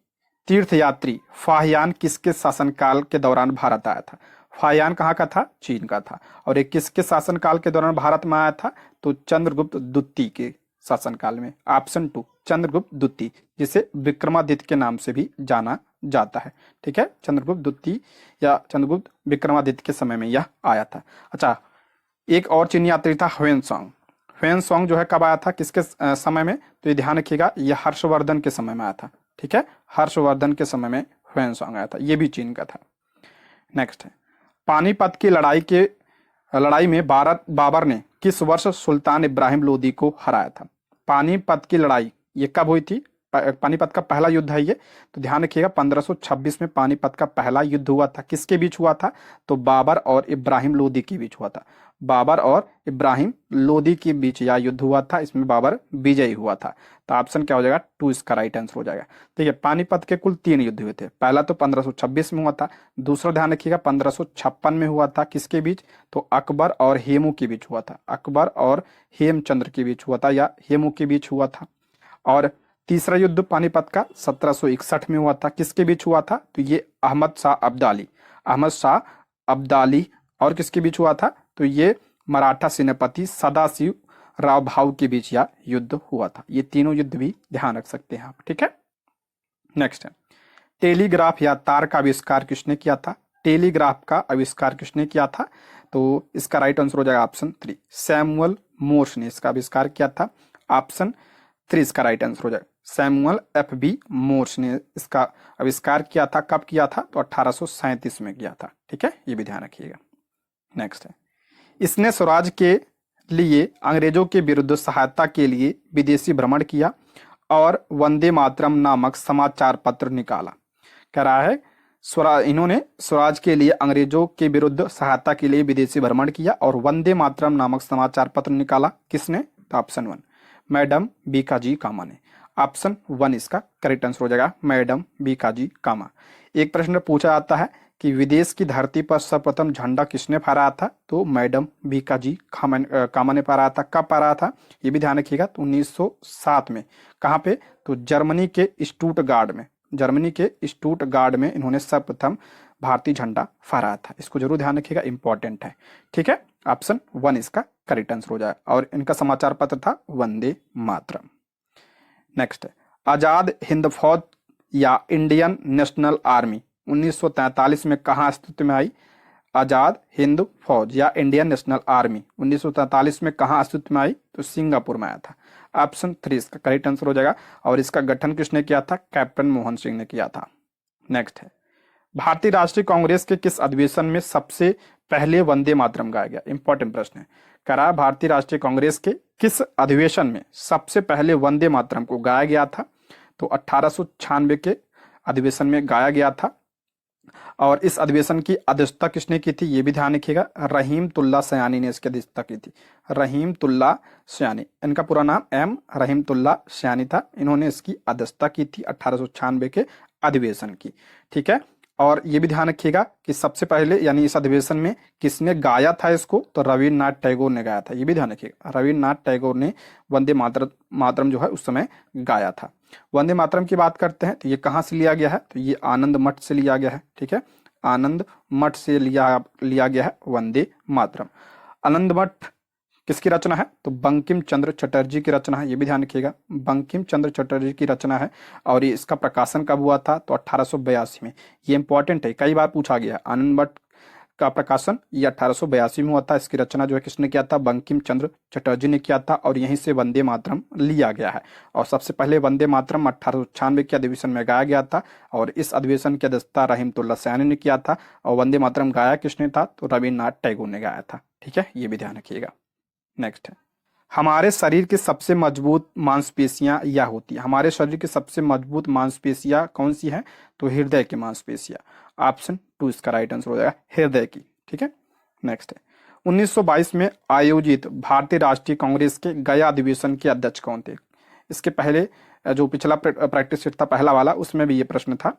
तीर्थयात्री फाहियान किसके शासनकाल के दौरान भारत आया था? फाहियान कहाँ का था? चीन का था। और ये किसके शासनकाल के दौरान भारत में आया था? तो चंद्रगुप्त द्वितीय के शासनकाल में। ऑप्शन 2 चंद्रगुप्त द्वितीय, जिसे विक्रमादित्य के नाम से भी जाना जाता है। ठीक है, चंद्रगुप्त द्वितीय या चंद्रगुप्त विक्रमादित्य के समय में यह आया था। अच्छा, एक और चीनी यात्री था ह्वेनसांग जो है कब आया था, किसके समय में? तो ये ध्यान रखिएगा, यह हर्षवर्धन के समय में आया था। ठीक है, हर्षवर्धन के समय में ह्वेनसांग आया था, ये भी चीन का था। नेक्स्ट है, पानीपत की लड़ाई में बाबर ने किस वर्ष सुल्तान इब्राहिम लोदी को हराया था? पानीपत की लड़ाई ये कब हुई थी? पानीपत का पहला युद्ध है ये, तो ध्यान रखिएगा 1526 में पानीपत का पहला युद्ध हुआ था। किसके बीच हुआ था? तो बाबर और इब्राहिम लोदी के बीच हुआ था। बाबर और इब्राहिम लोदी के बीच यह युद्ध हुआ था, इसमें बाबर विजयी हुआ था। तो ऑप्शन क्या हो जाएगा? 2 इसका राइट आंसर हो जाएगा। ठीक है, पानीपत के कुल 3 युद्ध हुए थे। पहला तो 1526 में हुआ था, दूसरा ध्यान रखिएगा 1556 में हुआ था। किसके बीच? तो अकबर और हेमू के बीच हुआ था। अकबर और हेमचंद्र के बीच हुआ था, या हेमू के बीच हुआ था। और तीसरा युद्ध पानीपत का 1761 में हुआ था। किसके बीच हुआ था? तो ये अहमद शाह अब्दाली और किसके बीच हुआ था? तो ये मराठा सेनापति सदाशिव राव भाऊ के बीच यह युद्ध हुआ था। ये तीनों युद्ध भी ध्यान रख सकते हैं आप। ठीक है, नेक्स्ट है, टेलीग्राफ या तार का आविष्कार किसने किया था? टेलीग्राफ का आविष्कार किसने किया था? तो इसका राइट आंसर हो जाएगा ऑप्शन 3 सैमुअल मोर्स ने इसका आविष्कार किया था। ऑप्शन 3 इसका राइट आंसर हो जाएगा, सैमुअल FB मोर्स ने इसका आविष्कार किया था। कब किया था? तो 1837 में किया था। ठीक है, ये भी ध्यान रखिएगा। नेक्स्ट है, इसने स्वराज के लिए अंग्रेजों के विरुद्ध सहायता के लिए विदेशी भ्रमण किया और वंदे मातरम नामक समाचार पत्र निकाला। कह रहा है इन्होंने स्वराज के लिए अंग्रेजों के विरुद्ध सहायता के लिए विदेशी भ्रमण किया और वंदे मातरम नामक समाचार पत्र निकाला। किसने? तो ऑप्शन 1 मैडम बीकाजी कामा ने। ऑप्शन 1 इसका करेक्ट आंसर हो जाएगा, मैडम बीकाजी कामा। एक प्रश्न पूछा जाता है कि विदेश की धरती पर सर्वप्रथम झंडा किसने फहराया था, तो मैडम बीकाजी कामा ने फहराया था। कब फहराया था ये भी ध्यान रखिएगा, तो 1907 में। कहाँ पे, तो जर्मनी के स्टुटगार्ड में, जर्मनी के स्टुटगार्ड में इन्होंने सर्वप्रथम भारतीय झंडा फहराया था। इसको जरूर ध्यान रखिएगा, इंपॉर्टेंट है। ठीक है, ऑप्शन 1 इसका करेक्ट आंसर हो जाएगा। और इनका समाचार पत्र था वंदे मातरम। नेक्स्ट है आजाद हिंद फौज या इंडियन नेशनल आर्मी 1943 में कहाँ अस्तित्व में आई। आजाद हिंद फौज या इंडियन नेशनल आर्मी 1943 में कहाँ अस्तित्व में आई, तो सिंगापुर में आया था। ऑप्शन 3 इसका करेक्ट आंसर हो जाएगा। और इसका गठन किसने किया था, कैप्टन मोहन सिंह ने किया था। नेक्स्ट है भारतीय राष्ट्रीय कांग्रेस के किस अधिवेशन में सबसे पहले वंदे मातरम गाया गया। इंपॉर्टेंट प्रश्न है, करा भारतीय राष्ट्रीय कांग्रेस के किस अधिवेशन में सबसे पहले वंदे मातरम को गाया गया था, तो 1896 के अधिवेशन में गाया गया था। और इस अधिवेशन की अध्यक्षता किसने की थी, ये भी ध्यान रखिएगा, रहीमतुल्लाह सयानी ने इसकी अध्यक्षता की थी। रहीमतुल्लाह सयानी, इनका पूरा नाम एम रहीमतुल्लाह सयानी था। इन्होंने इसकी अध्यक्षता की थी 1896 के अधिवेशन की। ठीक है, और ये भी ध्यान रखिएगा कि सबसे पहले यानी इस अधिवेशन में किसने गाया था इसको, तो रविन्द्रनाथ टैगोर ने गाया था। ये भी ध्यान रखिएगा, रविन्द्रनाथ टैगोर ने वंदे मातरम जो है उस समय गाया था। वंदे मातरम की बात करते हैं तो ये कहाँ से लिया गया है, तो ये आनंद मठ से लिया गया है। ठीक है, आनंद मठ से लिया गया है वंदे मातरम। आनंद मठ किसकी रचना है, तो बंकिम चंद्र चटर्जी की रचना है। ये भी ध्यान रखिएगा, बंकिम चंद्र चटर्जी की रचना है। और ये इसका प्रकाशन कब हुआ था, तो 1882 में। ये इंपॉर्टेंट है, कई बार पूछा गया है। आनंद मठ का प्रकाशन ये 1882 में हुआ था। इसकी रचना जो है किसने किया था, बंकिम चंद्र चटर्जी ने किया था। और यहीं से वंदे मातरम लिया गया है। और सबसे पहले वंदे मातरम 1896 के अधिवेशन में गाया गया था। और इस अधिवेशन की अध्यक्षता रहीमतुल्लाह सयानी ने किया था। और वंदे मातरम गाया किसने था, तो रविन्द्रनाथ टैगोर ने गाया था। ठीक है, ये भी ध्यान रखिएगा। नेक्स्ट है हमारे शरीर की सबसे मजबूत मांसपेशियां यह होती है। हमारे शरीर की सबसे मजबूत मांसपेशियां कौन सी है, तो हृदय की मांसपेशियां। ऑप्शन 2 इसका राइट आंसर हो जाएगा, हृदय की। ठीक है, नेक्स्ट है 1922 में आयोजित भारतीय राष्ट्रीय कांग्रेस के गया अधिवेशन के अध्यक्ष कौन थे। इसके पहले जो पिछला प्रैक्टिस सेट था पहला वाला, उसमें भी ये प्रश्न था।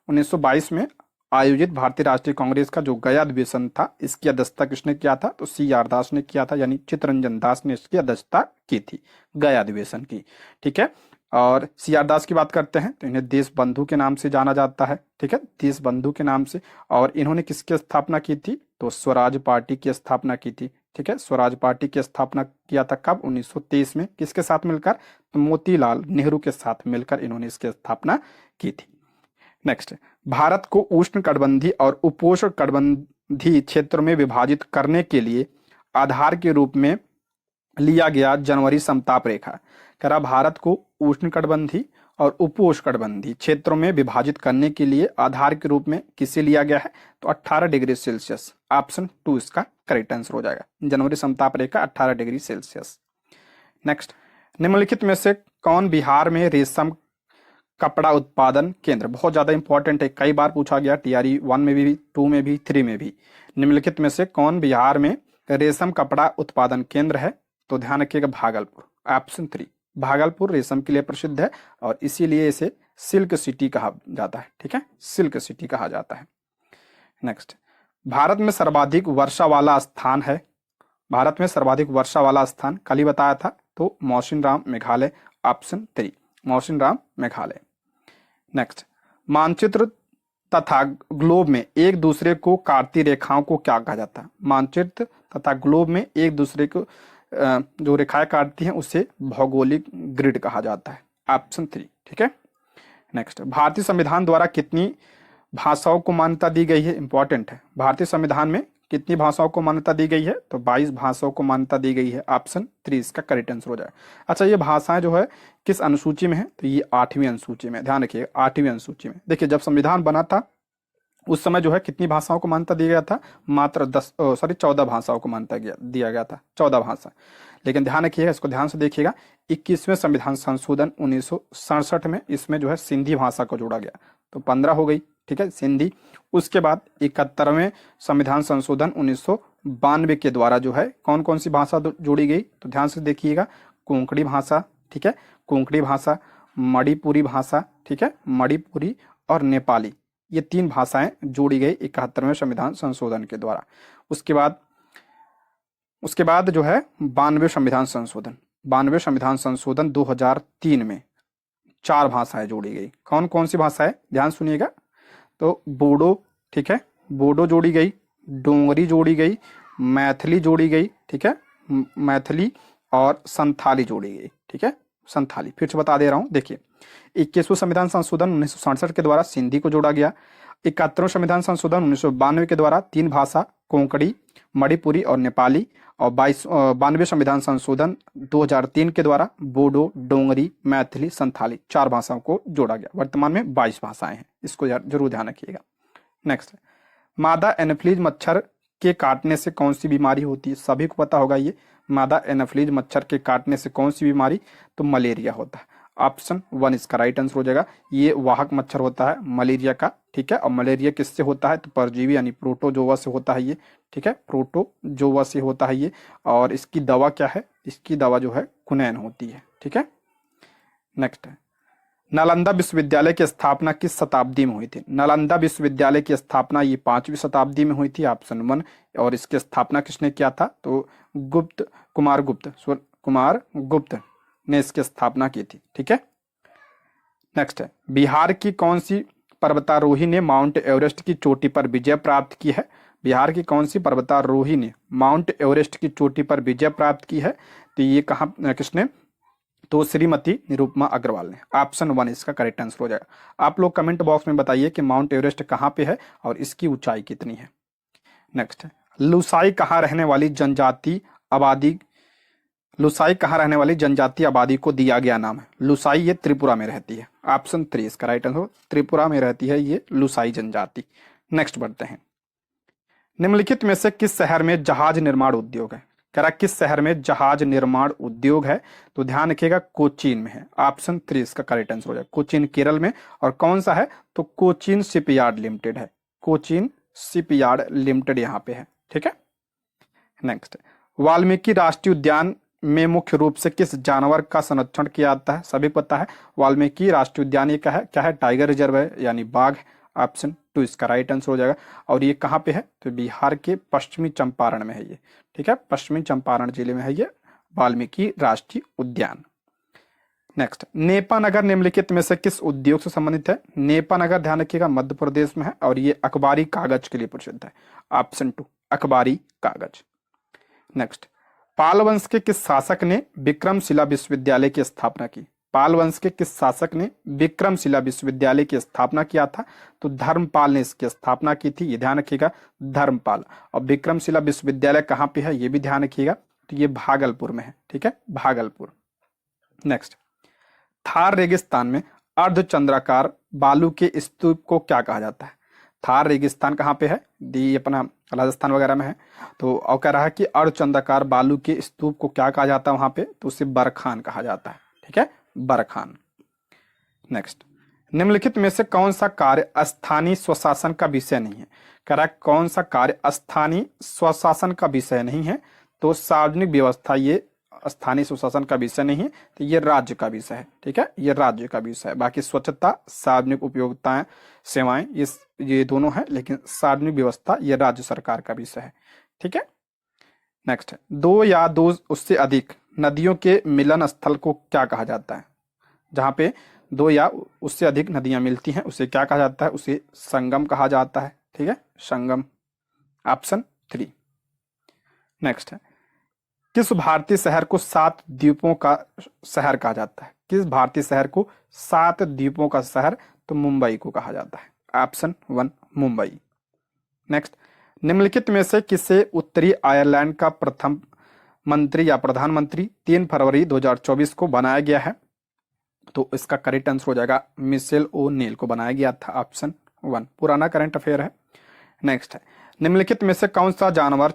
1922 में आयोजित भारतीय राष्ट्रीय कांग्रेस का जो गया अधिवेशन था, इसकी अध्यक्षता किसने किया था, तो CR दास ने किया था। यानी चित्तरंजन दास ने इसकी अध्यक्षता की थी गया अधिवेशन की। ठीक है, और CR दास की बात करते हैं तो इन्हें देश बंधु के नाम से जाना जाता है। ठीक है, देश बंधु के नाम से। और इन्होंने किसकी स्थापना की थी, तो स्वराज पार्टी की स्थापना की थी। ठीक है, स्वराज पार्टी की स्थापना किया था कब, 1923 में। किसके साथ मिलकर, तो मोतीलाल नेहरू के साथ मिलकर इन्होंने इसकी स्थापना की थी। नेक्स्ट, भारत को उष्ण कटिबंधीय और उपोष्ण कटिबंधीय क्षेत्रों में विभाजित करने के लिए आधार के रूप में लिया गया जनवरी समताप रेखा। करा भारत को उष्ण कटिबंधीय और उपोष्ण कटिबंधीय क्षेत्रों में विभाजित करने के लिए आधार के रूप में किसे लिया गया है, तो 18 डिग्री सेल्सियस। ऑप्शन 2 इसका करेक्ट आंसर हो जाएगा, जनवरी समताप रेखा 18 डिग्री सेल्सियस। नेक्स्ट, निम्नलिखित में से कौन बिहार में रेशम कपड़ा उत्पादन केंद्र, बहुत ज्यादा इंपॉर्टेंट है, कई बार पूछा गया TRE 1 में भी, 2 में भी, 3 में भी। निम्नलिखित में से कौन बिहार में रेशम कपड़ा उत्पादन केंद्र है, तो ध्यान रखिएगा भागलपुर। ऑप्शन 3 भागलपुर रेशम के लिए प्रसिद्ध है और इसीलिए इसे सिल्क सिटी कहा जाता है। ठीक है, सिल्क सिटी कहा जाता है। नेक्स्ट, भारत में सर्वाधिक वर्षा वाला स्थान है। भारत में सर्वाधिक वर्षा वाला स्थान कल ही बताया था, तो मौसिनराम मेघालय। ऑप्शन 3 मौसिनराम मेघालय। नेक्स्ट, मानचित्र तथा ग्लोब में एक दूसरे को काटती रेखाओं को क्या कहा जाता है। मानचित्र तथा ग्लोब में एक दूसरे को जो रेखाएं काटती हैं उसे भौगोलिक ग्रिड कहा जाता है। ऑप्शन 3। ठीक है, नेक्स्ट, भारतीय संविधान द्वारा कितनी भाषाओं को मान्यता दी गई है। इंपॉर्टेंट है, भारतीय संविधान में कितनी भाषाओं को मान्यता दी गई है, तो 22 भाषाओं को मान्यता दी गई है। ऑप्शन 3 इसका करेक्ट आंसर हो जाए। अच्छा, ये भाषाएं जो है किस अनुसूची में है, तो ये 8वीं अनुसूची में। ध्यान रखिए, 8वीं अनुसूची में। देखिए, जब संविधान बना था उस समय जो है कितनी भाषाओं को मान्यता दिया गया था, मात्र 14 भाषाओं को मान्यता दिया गया था, 14 भाषा। लेकिन ध्यान रखिएगा, इसको ध्यान से देखिएगा, 21वें संविधान संशोधन 1967 में इसमें जो है सिंधी भाषा को जोड़ा गया, तो 15 हो गई। ठीक है, सिंधी। उसके बाद 71वें संविधान संशोधन 1992 के द्वारा जो है कौन कौन सी भाषा जोड़ी गई, तो ध्यान से देखिएगा, कोंकणी भाषा, ठीक है, कोंकणी भाषा, मणिपुरी भाषा, ठीक है, मणिपुरी और नेपाली, ये 3 भाषाएं जोड़ी गई 71वें संविधान संशोधन के द्वारा। उसके बाद जो है 92 संविधान संशोधन 2003 में 4 भाषाएं जोड़ी गई। कौन कौन सी भाषाएं, ध्यान सुनिएगा। तो बोडो, ठीक है, बोडो जोड़ी गई, डोंगरी जोड़ी गई, मैथिली जोड़ी गई, ठीक है, मैथिली और संथाली जोड़ी गई, ठीक है, संथाली। फिर से बता दे रहा हूं, देखिए 21वें संविधान संशोधन 1967 के द्वारा सिंधी को जोड़ा गया। 71वें संविधान संशोधन 1992 के द्वारा 3 भाषा कोंकणी, मणिपुरी और नेपाली, और 92 संविधान संशोधन 2003 के द्वारा बोडो, डोंगरी, मैथिली, संथाली 4 भाषाओं को जोड़ा गया। वर्तमान में 22 भाषाएं हैं, इसको जरूर ध्यान रखिएगा। नेक्स्ट, मादा एनोफिलीज मच्छर के काटने से कौन सी बीमारी होती है, सभी को पता होगा ये। मादा एनोफिलीज मच्छर के काटने से कौन सी बीमारी, तो मलेरिया होता है। ऑप्शन 1 इसका राइट आंसर हो जाएगा। ये वाहक मच्छर होता है मलेरिया का, ठीक है। और मलेरिया किससे होता है, तो परजीवी यानी प्रोटोजोआ से होता है ये, ठीक है, प्रोटोजोआ से होता है ये। और इसकी दवा क्या है, इसकी दवा जो है क्विनैन होती है, ठीक है। नेक्स्ट है, नालंदा विश्वविद्यालय की स्थापना किस शताब्दी में हुई थी। नालंदा विश्वविद्यालय की स्थापना ये 5वीं शताब्दी में हुई थी, ऑप्शन 1। और इसकी स्थापना किसने किया था, तो कुमार गुप्त ने इसकी स्थापना की थी, ठीक है। नेक्स्ट है, बिहार की कौन सी पर्वतारोही ने माउंट एवरेस्ट की चोटी पर विजय प्राप्त की है। बिहार की कौन सी पर्वतारोही ने माउंट एवरेस्ट की चोटी पर विजय प्राप्त की है, तो ये कहाँ, किसने, तो श्रीमती निरुपमा अग्रवाल ने। ऑप्शन 1 इसका करेक्ट आंसर हो जाएगा। आप लोग कमेंट बॉक्स में बताइए कि माउंट एवरेस्ट कहाँ पे है और इसकी ऊंचाई कितनी है। नेक्स्ट है, लुसाई कहाँ रहने वाली जनजाति आबादी को दिया गया नाम है। लुसाई ये त्रिपुरा में रहती है। ऑप्शन 3 इसका राइट आंसर, त्रिपुरा में रहती है ये लुसाई जनजाति। नेक्स्ट बढ़ते हैं, निम्नलिखित में से किस शहर में जहाज निर्माण उद्योग है। कह रहा किस शहर में जहाज निर्माण उद्योग है, तो ध्यान रखिएगा कोचीन में है। ऑप्शन 3 इसका करेक्ट आंसर हो जाएगा। कोचीन केरल में, और कौन सा है, तो कोचीन शिपयार्ड लिमिटेड है। कोचीन शिपयार्ड लिमिटेड यहाँ पे है, ठीक है। नेक्स्ट, वाल्मीकि राष्ट्रीय उद्यान में मुख्य रूप से किस जानवर का संरक्षण किया जाता है। सभी पता है वाल्मीकि राष्ट्रीय उद्यान ये क्या है, टाइगर रिजर्व है यानी बाघ। ऑप्शन 2 इसका राइट आंसर हो जाएगा। और ये कहाँ पे है, तो बिहार के पश्चिमी चंपारण में है ये, ठीक है, पश्चिमी चंपारण जिले में है ये वाल्मीकि राष्ट्रीय उद्यान। नेक्स्ट, नेपानगर निम्नलिखित में से किस उद्योग से संबंधित है। नेपानगर ध्यान रखिएगा मध्य प्रदेश में है, और ये अखबारी कागज के लिए प्रसिद्ध है। ऑप्शन 2 अखबारी कागज। नेक्स्ट, पाल वंश के किस शासक ने विक्रमशिला विश्वविद्यालय की स्थापना की। पाल वंश के किस शासक ने विक्रमशिला विश्वविद्यालय की स्थापना किया था, तो धर्मपाल ने इसकी स्थापना की थी। ये ध्यान रखिएगा, धर्मपाल। और विक्रमशिला विश्वविद्यालय कहाँ पे है, ये भी ध्यान रखिएगा, तो ये भागलपुर में है, ठीक है, भागलपुर। नेक्स्ट, थार रेगिस्तान में अर्धचंद्राकार बालू के स्तूप को क्या कहा जाता है। थार रेगिस्तान कहाँ पे है, ये अपना राजस्थान वगैरह में है। तो और कह रहा है कि अर्धचंद्राकार बालू के स्तूप को क्या कहा जाता है वहां पे, तो उसे बरखान कहा जाता है, ठीक है, बरखान। नेक्स्ट, निम्नलिखित में से कौन सा कार्य स्थानीय स्वशासन का विषय नहीं है। कह रहा है कौन सा कार्य स्थानीय स्वशासन का विषय नहीं है, तो सार्वजनिक व्यवस्था ये स्थानीय स्वशासन का विषय नहीं है, तो ये राज्य का विषय है, ठीक है, ये राज्य का विषय है। बाकी स्वच्छता, सार्वजनिक उपयोगिताएं, सेवाएं, ये दोनों है, लेकिन सार्वजनिक व्यवस्था ये राज्य सरकार का विषय है, ठीक है। नेक्स्ट है, 2 या 2 उससे अधिक नदियों के मिलन स्थल को क्या कहा जाता है। जहां पे 2 या उससे अधिक नदियां मिलती हैं उसे क्या कहा जाता है, उसे संगम कहा जाता है, ठीक है, संगम। ऑप्शन 3। नेक्स्ट है, किस भारतीय शहर को 7 द्वीपों का शहर कहा जाता है। किस भारतीय शहर को 7 द्वीपों का शहर, तो मुंबई को कहा जाता है। ऑप्शन 1 मुंबई। नेक्स्ट, निम्नलिखित में से किसे उत्तरी आयरलैंड का प्रथम मंत्री या प्रधानमंत्री 3 फरवरी 2024 को बनाया गया है, तो इसका करेक्ट आंसर हो जाएगा मिशेल ओ'नील को बनाया गया था। ऑप्शन 1 पुराना करंट अफेयर है। नेक्स्ट है, निम्नलिखित में से कौन सा जानवर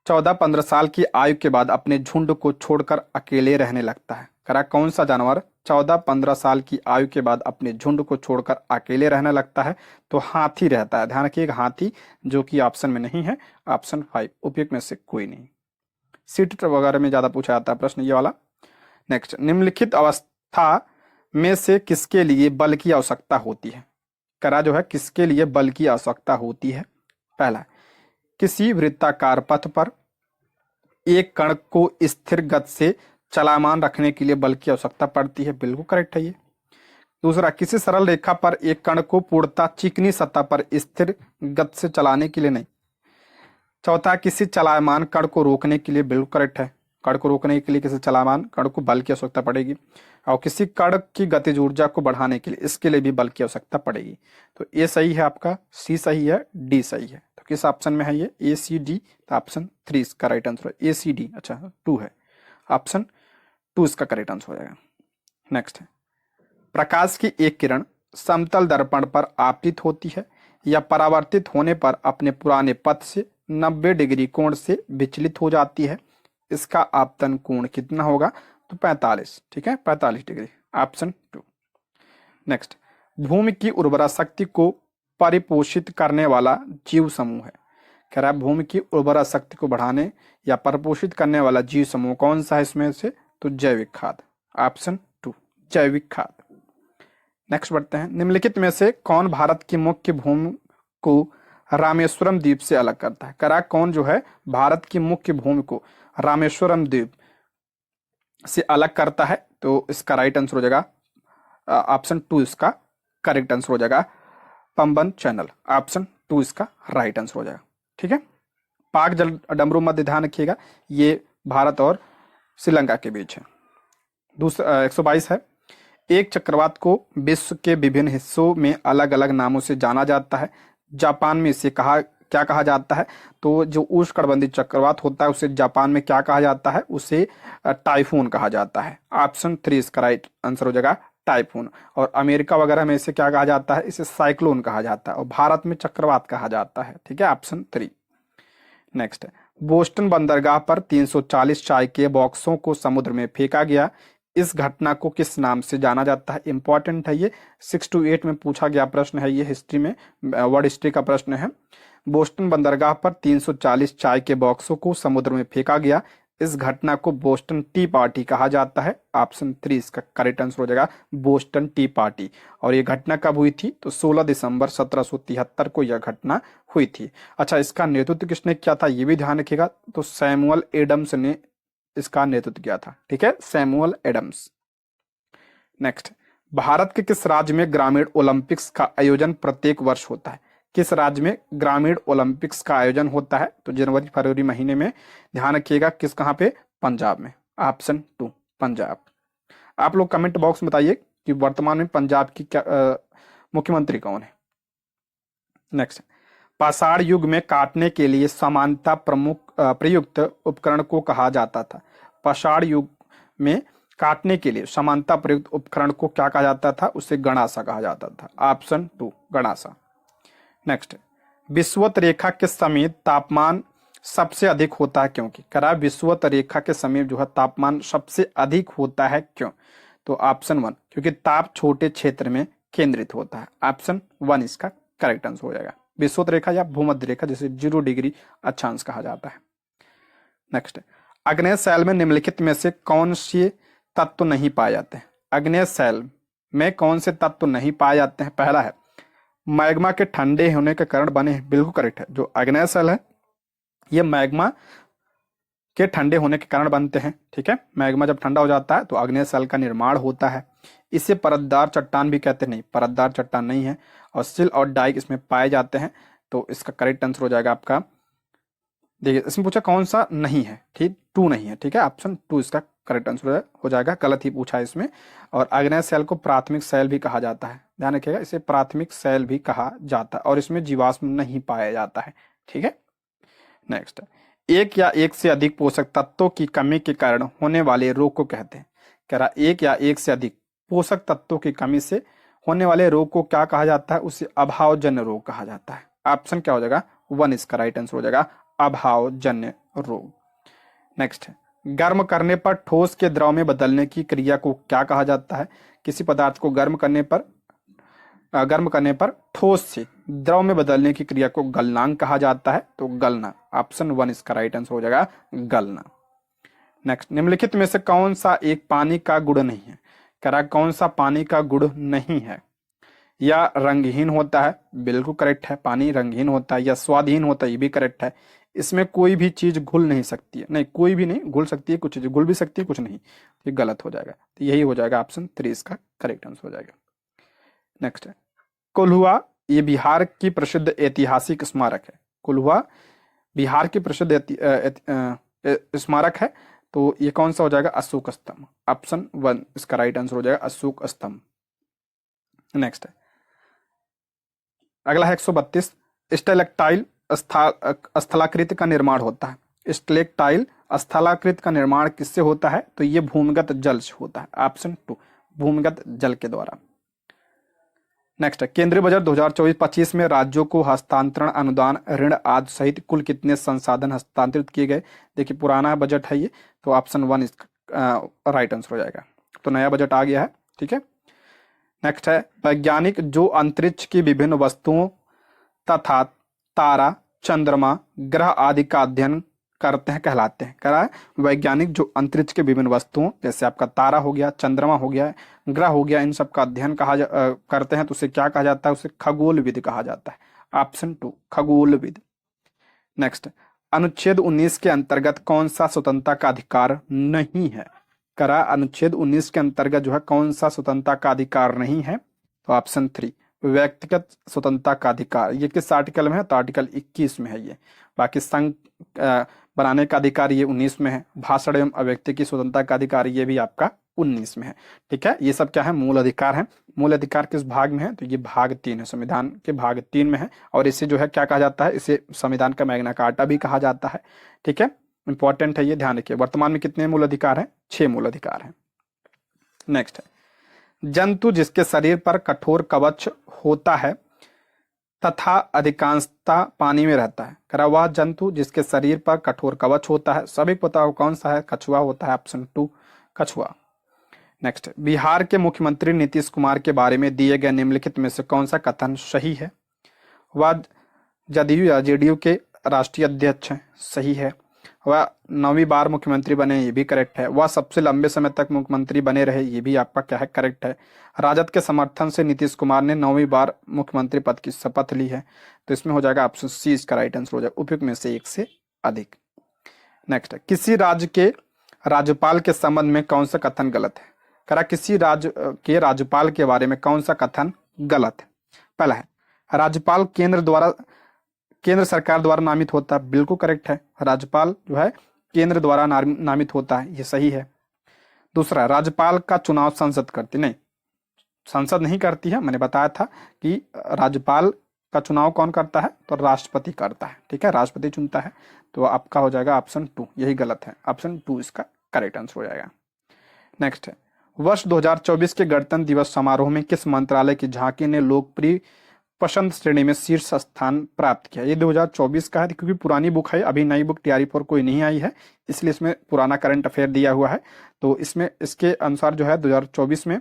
14-15 साल की आयु के बाद अपने झुंड को छोड़कर अकेले रहने लगता है। करा कौन सा जानवर 14-15 साल की आयु के बाद अपने झुंड को छोड़कर अकेले रहने लगता है, तो हाथी रहता है। ध्यान रखिएगा हाथी, जो कि ऑप्शन में नहीं है। ऑप्शन 5 उपयुक्त में से कोई नहीं। सीट वगैरह में ज्यादा पूछा जाता है प्रश्न ये वाला। नेक्स्ट, निम्नलिखित अवस्था में से किसके लिए बल की आवश्यकता होती है? करा जो है किसके लिए बल की आवश्यकता होती है? पहला, किसी वृत्ताकार पथ पर एक कण को स्थिर गति से चलामान रखने के लिए बल की आवश्यकता पड़ती है, बिल्कुल करेक्ट है ये। दूसरा, किसी सरल रेखा पर एक कण को पूर्णतः चिकनी सतह पर स्थिर गति से चलाने के लिए नहीं। चौथा, किसी चलायमान कण को रोकने के लिए, बिल्कुल करेक्ट है। कण को रोकने के लिए किसी चलायमान कण को बल की आवश्यकता पड़ेगी। और किसी कण की गतिज ऊर्जा को बढ़ाने के लिए, इसके लिए भी बल की आवश्यकता पड़ेगी। तो ए सही है आपका, सी सही है, डी सही है। तो किस ऑप्शन में है ये? ए सी डी। तो ऑप्शन 3 इसका राइट आंसर है। ए सी डी, अच्छा 2 है, ऑप्शन 2 इसका करेक्ट आंसर हो जाएगा। नेक्स्ट है, प्रकाश की एक किरण समतल दर्पण पर आपतित होती है या परावर्तित होने पर अपने पुराने पथ से 90 डिग्री कोण से विचलित हो जाती है। इसका आपतन कोण कितना होगा? तो 45, ठीक है, 45 डिग्री, ऑप्शन 2। नेक्स्ट, भूमि की उर्वरा शक्ति को परिपोषित करने वाला जीव समूह है। कह रहा है भूमि की उर्वरा शक्ति को बढ़ाने या परिपोषित करने वाला जीव समूह कौन सा है इसमें से? तो जैविक खाद, ऑप्शन 2, जैविक खाद। नेक्स्ट बढ़ते हैं, निम्नलिखित में से कौन भारत की मुख्य भूमि को रामेश्वरम द्वीप से अलग करता है? करा कौन जो है भारत की मुख्य भूमि को रामेश्वरम द्वीप से अलग करता है? तो इसका राइट आंसर हो जाएगा ऑप्शन 2 इसका करेक्ट आंसर हो जाएगा, पंबन चैनल, ऑप्शन 2 इसका राइट आंसर हो जाएगा। ठीक है, पाक जल डमरू मध्य ध्यान रखिएगा, ये भारत और श्रीलंका के बीच है। दूसरा 122 है, एक चक्रवात को विश्व के विभिन्न हिस्सों में अलग अलग नामों से जाना जाता है। जापान में इसे क्या कहा जाता है? तो जो उष्णकटिबंधीय चक्रवात होता है उसे जापान में क्या कहा जाता है? उसे टाइफून कहा जाता है, ऑप्शन 3 इसका राइट आंसर हो जाएगा, टाइफून। और अमेरिका वगैरह में इसे क्या कहा जाता है? इसे साइक्लोन कहा जाता है। और भारत में चक्रवात कहा जाता है, ठीक है, ऑप्शन 3। नेक्स्ट है, बोस्टन बंदरगाह पर 340 चाय के बॉक्सों को समुद्र में फेंका गया। इस घटना को किस नाम से जाना जाता है? इंपॉर्टेंट है ये, 6 to 8 में पूछा गया प्रश्न है ये, हिस्ट्री में वर्ल्ड हिस्ट्री का प्रश्न है। बोस्टन बंदरगाह पर 340 चाय के बॉक्सों को समुद्र में फेंका गया। इस घटना को बोस्टन टी पार्टी कहा जाता है, ऑप्शन 3 इसका करेक्ट आंसर हो जाएगा, बोस्टन टी पार्टी। और ये घटना कब हुई थी? तो 16 दिसंबर 1773 को यह घटना हुई थी। अच्छा, इसका नेतृत्व किसने किया था ये भी ध्यान रखिएगा, तो सैमुअल एडम्स ने इसका नेतृत्व किया था, ठीक है, सैमुअल एडम्स। नेक्स्ट, भारत के किस राज्य में ग्रामीण ओलंपिक्स का आयोजन प्रत्येक वर्ष होता है? किस राज्य में ग्रामीण ओलंपिक्स का आयोजन होता है? तो जनवरी फरवरी महीने में, ध्यान रखिएगा, किस कहाँ पे? पंजाब में, ऑप्शन 2 पंजाब। आप लोग कमेंट बॉक्स में बताइए कि वर्तमान में पंजाब की क्या मुख्यमंत्री कौन है। नेक्स्ट, पाषाण युग में काटने के लिए समानता प्रयुक्त उपकरण को कहा जाता था। पाषाण युग में काटने के लिए समानता प्रयुक्त उपकरण को क्या कहा जाता था? उसे गणासा कहा जाता था, ऑप्शन 2 गणासा। नेक्स्ट, विषुवत रेखा के समीप तापमान सबसे अधिक होता है क्योंकि? करा विषुवत रेखा के समीप जो है तापमान सबसे अधिक होता है क्यों? तो ऑप्शन 1, क्योंकि ताप छोटे क्षेत्र में केंद्रित होता है, ऑप्शन 1 इसका करेक्ट आंसर हो जाएगा। विषुवत रेखा या भूमध्य रेखा जिसे 0 डिग्री अक्षांश कहा जाता है। नेक्स्ट, अग्नेय शैल में निम्नलिखित में से कौन से तत्व नहीं पाए जाते हैं? अग्नेय शैल में कौन से तत्व नहीं पाए जाते हैं? पहला है, मैग्मा के ठंडे होने के कारण बने हैं, बिल्कुल करेक्ट है। जो अग्नेय शैल है ये मैग्मा के ठंडे होने के कारण बनते हैं, ठीक है, मैग्मा जब ठंडा हो जाता है तो अग्नेय शैल का निर्माण होता है। इसे परतदार चट्टान भी कहते हैं, नहीं, परतदार चट्टान नहीं है। और सिल और डाइक इसमें पाए जाते हैं, तो इसका करेक्ट आंसर हो जाएगा आपका, देखिए इसमें पूछा कौन सा नहीं है, ठीक, 2 नहीं है, ठीक है, ऑप्शन 2 इसका करेक्ट आंसर हो जाएगा, गलत ही पूछा है इसमें। और अग्नेय शैल को प्राथमिक शैल भी कहा जाता है, ध्यान रखिएगा, इसे प्राथमिक शैल भी कहा जाता है। और इसमें जीवाश्म नहीं पाया जाता है, ठीक है। नेक्स्ट, एक या एक से अधिक पोषक तत्वों की कमी के कारण होने वाले रोग को कहते हैं। कह रहा एक या एक से अधिक पोषक तत्वों की कमी से होने वाले रोग को क्या कहा जाता है? उसे अभावजन्य रोग कहा जाता है। ऑप्शन क्या हो जाएगा? 1 इसका राइट आंसर हो जाएगा, अभावजन्य रोग। नेक्स्ट है, गर्म करने पर ठोस के द्रव में बदलने की क्रिया को क्या कहा जाता है? किसी पदार्थ को गर्म करने पर ठोस से द्रव में बदलने की क्रिया को गलनांक कहा जाता है, तो गलना, ऑप्शन 1 इसका राइट आंसर हो जाएगा, गलना। नेक्स्ट, निम्नलिखित में से कौन सा एक पानी का गुण नहीं है? कह रहा है कौन सा पानी का गुण नहीं है? या रंगहीन होता है, बिल्कुल करेक्ट है, पानी रंगहीन होता है। या स्वादहीन होता है, ये भी करेक्ट है। इसमें कोई भी चीज घुल नहीं सकती है, नहीं कोई भी नहीं घुल सकती है, कुछ चीज घुल भी सकती है कुछ नहीं, तो ये गलत हो जाएगा। तो यही हो जाएगा ऑप्शन 3 इसका करेक्ट आंसर हो जाएगा। नेक्स्ट है कोल्हुआ, ये बिहार की प्रसिद्ध ऐतिहासिक स्मारक है। कोल्हुआ बिहार की प्रसिद्ध स्मारक है, तो ये कौन सा हो जाएगा? अशोक स्तंभ, ऑप्शन 1 इसका राइट आंसर हो जाएगा अशोक स्तंभ। नेक्स्ट है अगला है 132, स्टेलेक्टाइल स्थलाकृति का निर्माण होता है। स्टेलेक्टाइल स्थलाकृति का निर्माण किससे होता है? तो ये भूमिगत जल से होता है, ऑप्शन 2 भूमिगत जल के द्वारा। नेक्स्ट है केंद्रीय बजट 2024-25 में राज्यों को हस्तांतरण, अनुदान, ऋण आदि सहित कुल कितने संसाधन हस्तांतरित किए गए? देखिए पुराना बजट है ये, तो ऑप्शन 1 इसका राइट आंसर हो जाएगा। तो नया बजट आ गया है, ठीक है। नेक्स्ट है वैज्ञानिक जो अंतरिक्ष की विभिन्न वस्तुओं तथा तारा, चंद्रमा, ग्रह आदि का अध्ययन करते हैं कहलाते हैं। कह रहा है वैज्ञानिक जो अंतरिक्ष के विभिन्न वस्तुओं, जैसे आपका तारा हो गया, चंद्रमा हो गया, ग्रह हो गया, इन सब का अध्ययन करते हैं तो उसे क्या कहा जाता है? उसे खगोलविद कहा जाता है, ऑप्शन 2 खगोलविद। नेक्स्ट, अनुच्छेद 19 के अंतर्गत कौन सा स्वतंत्रता का अधिकार नहीं है? करा अनुच्छेद 19 के अंतर्गत जो है कौन सा स्वतंत्रता का अधिकार नहीं है? तो ऑप्शन 3 व्यक्तिगत स्वतंत्रता का अधिकार। ये किस आर्टिकल में है? तो आर्टिकल 21 में है ये। बाकी संघ बनाने का अधिकार ये 19 में है। भाषण एवं अभिव्यक्ति की स्वतंत्रता का अधिकार ये भी आपका 19 में है, ठीक है। ये सब क्या है? मूल अधिकार है। मूल अधिकार किस भाग में है? तो ये भाग 3 है, संविधान के भाग 3 में है। और इसे जो है क्या कहा जाता है? इसे संविधान का मैग्ना कार्टा भी कहा जाता है, ठीक है। इंपॉर्टेंट है ये, ध्यान रखिए। वर्तमान में कितने मूल अधिकार हैं? 6 मूल अधिकार हैं। नेक्स्ट है जंतु जिसके शरीर पर कठोर कवच होता है तथा अधिकांशता पानी में रहता है। करा वह जंतु जिसके शरीर पर कठोर कवच होता है, सभी को पता हो कौन सा है? कछुआ होता है, ऑप्शन 2 कछुआ। नेक्स्ट, बिहार के मुख्यमंत्री नीतीश कुमार के बारे में दिए गए निम्नलिखित में से कौन सा कथन सही है? वह जदयू या जेडीयू के राष्ट्रीय अध्यक्ष हैं, सही है। वह 9वीं बार मुख्यमंत्री बने, ये भी करेक्ट है। वह सबसे लंबे समय तक मुख्यमंत्री बने रहे, ये भी आपका क्या है? करेक्ट है। राजद के समर्थन से नीतीश कुमार ने 9वीं बार मुख्यमंत्री पद की शपथ ली है, तो इसमें हो जाएगा ऑप्शन सी इसका राइट आंसर हो जाएगा, उपयुक्त में से एक से अधिक। नेक्स्ट है किसी राज्य के राज्यपाल के संबंध में कौन सा कथन गलत है? करा किसी राज्य के राज्यपाल के बारे में कौन सा कथन गलत है? पहला है राज्यपाल केंद्र सरकार द्वारा नामित होता है, बिल्कुल करेक्ट है। राज्यपाल जो है केंद्र द्वारा नामित होता है, ये सही है। दूसरा, राज्यपाल का चुनाव संसद करती नहीं, संसद नहीं करती है। मैंने बताया था कि राज्यपाल का चुनाव कौन करता है? तो राष्ट्रपति करता है, ठीक है, राष्ट्रपति चुनता है। तो आपका हो जाएगा ऑप्शन 2, यही गलत है, ऑप्शन 2 इसका करेक्ट आंसर हो जाएगा। नेक्स्ट है वर्ष 2024 के गणतंत्र दिवस समारोह में किस मंत्रालय की झांकी ने लोकप्रिय पसंद श्रेणी में शीर्ष स्थान प्राप्त किया? ये 2024 का है, क्योंकि पुरानी बुक है, अभी नई बुक तैयारी पर कोई नहीं आई है, इसलिए इसमें पुराना करंट अफेयर दिया हुआ है। तो इसमें इसके अनुसार जो है 2024 में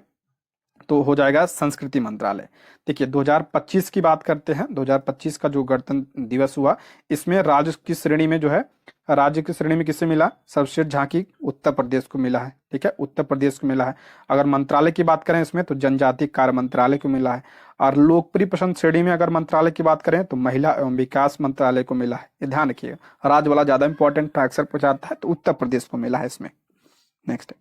तो हो जाएगा संस्कृति मंत्रालय। देखिए 2025 की बात करते हैं, 2025 का जो गणतंत्र दिवस हुआ, इसमें राज्य की श्रेणी में जो है, राज्य की श्रेणी में किसे मिला? सर्वश्रेष्ठ झांकी उत्तर प्रदेश को मिला है, ठीक है, उत्तर प्रदेश को मिला है। अगर मंत्रालय की बात करें इसमें तो जनजातीय कार्य मंत्रालय को मिला है। और लोकप्रिय पसंद श्रेणी में अगर मंत्रालय की बात करें तो महिला एवं विकास मंत्रालय को मिला है। ये ध्यान रखिएगा, राज्य वाला ज्यादा इंपॉर्टेंट अक्सर पूछाता है, तो उत्तर प्रदेश को मिला है इसमें। नेक्स्ट,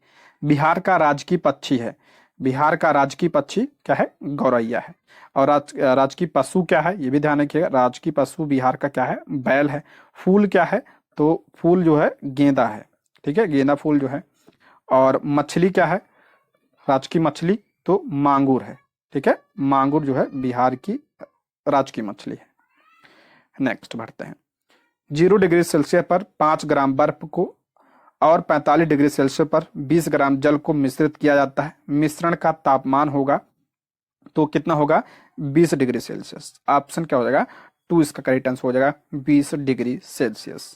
बिहार का राजकीय पक्षी है, बिहार का राजकीय पक्षी क्या है? गौरैया है। और राजकीय पशु क्या है? ये भी ध्यान रखिएगा, राजकीय पशु बिहार का क्या है? बैल है। फूल क्या है? तो फूल जो है गेंदा है, ठीक है, गेंदा फूल जो है। और मछली क्या है? राजकीय मछली तो मांगुर है, ठीक है, मांगुर जो है बिहार की राजकीय मछली है। नेक्स्ट बढ़ते हैं 0 डिग्री सेल्सियस पर 5 ग्राम बर्फ को और 45 डिग्री सेल्सियस पर 20 ग्राम जल को मिश्रित किया जाता है। मिश्रण का तापमान होगा तो कितना होगा? 20 डिग्री सेल्सियस। ऑप्शन क्या हो जाएगा? 2 इसका करेक्ट आंसर हो जाएगा, 20 डिग्री सेल्सियस।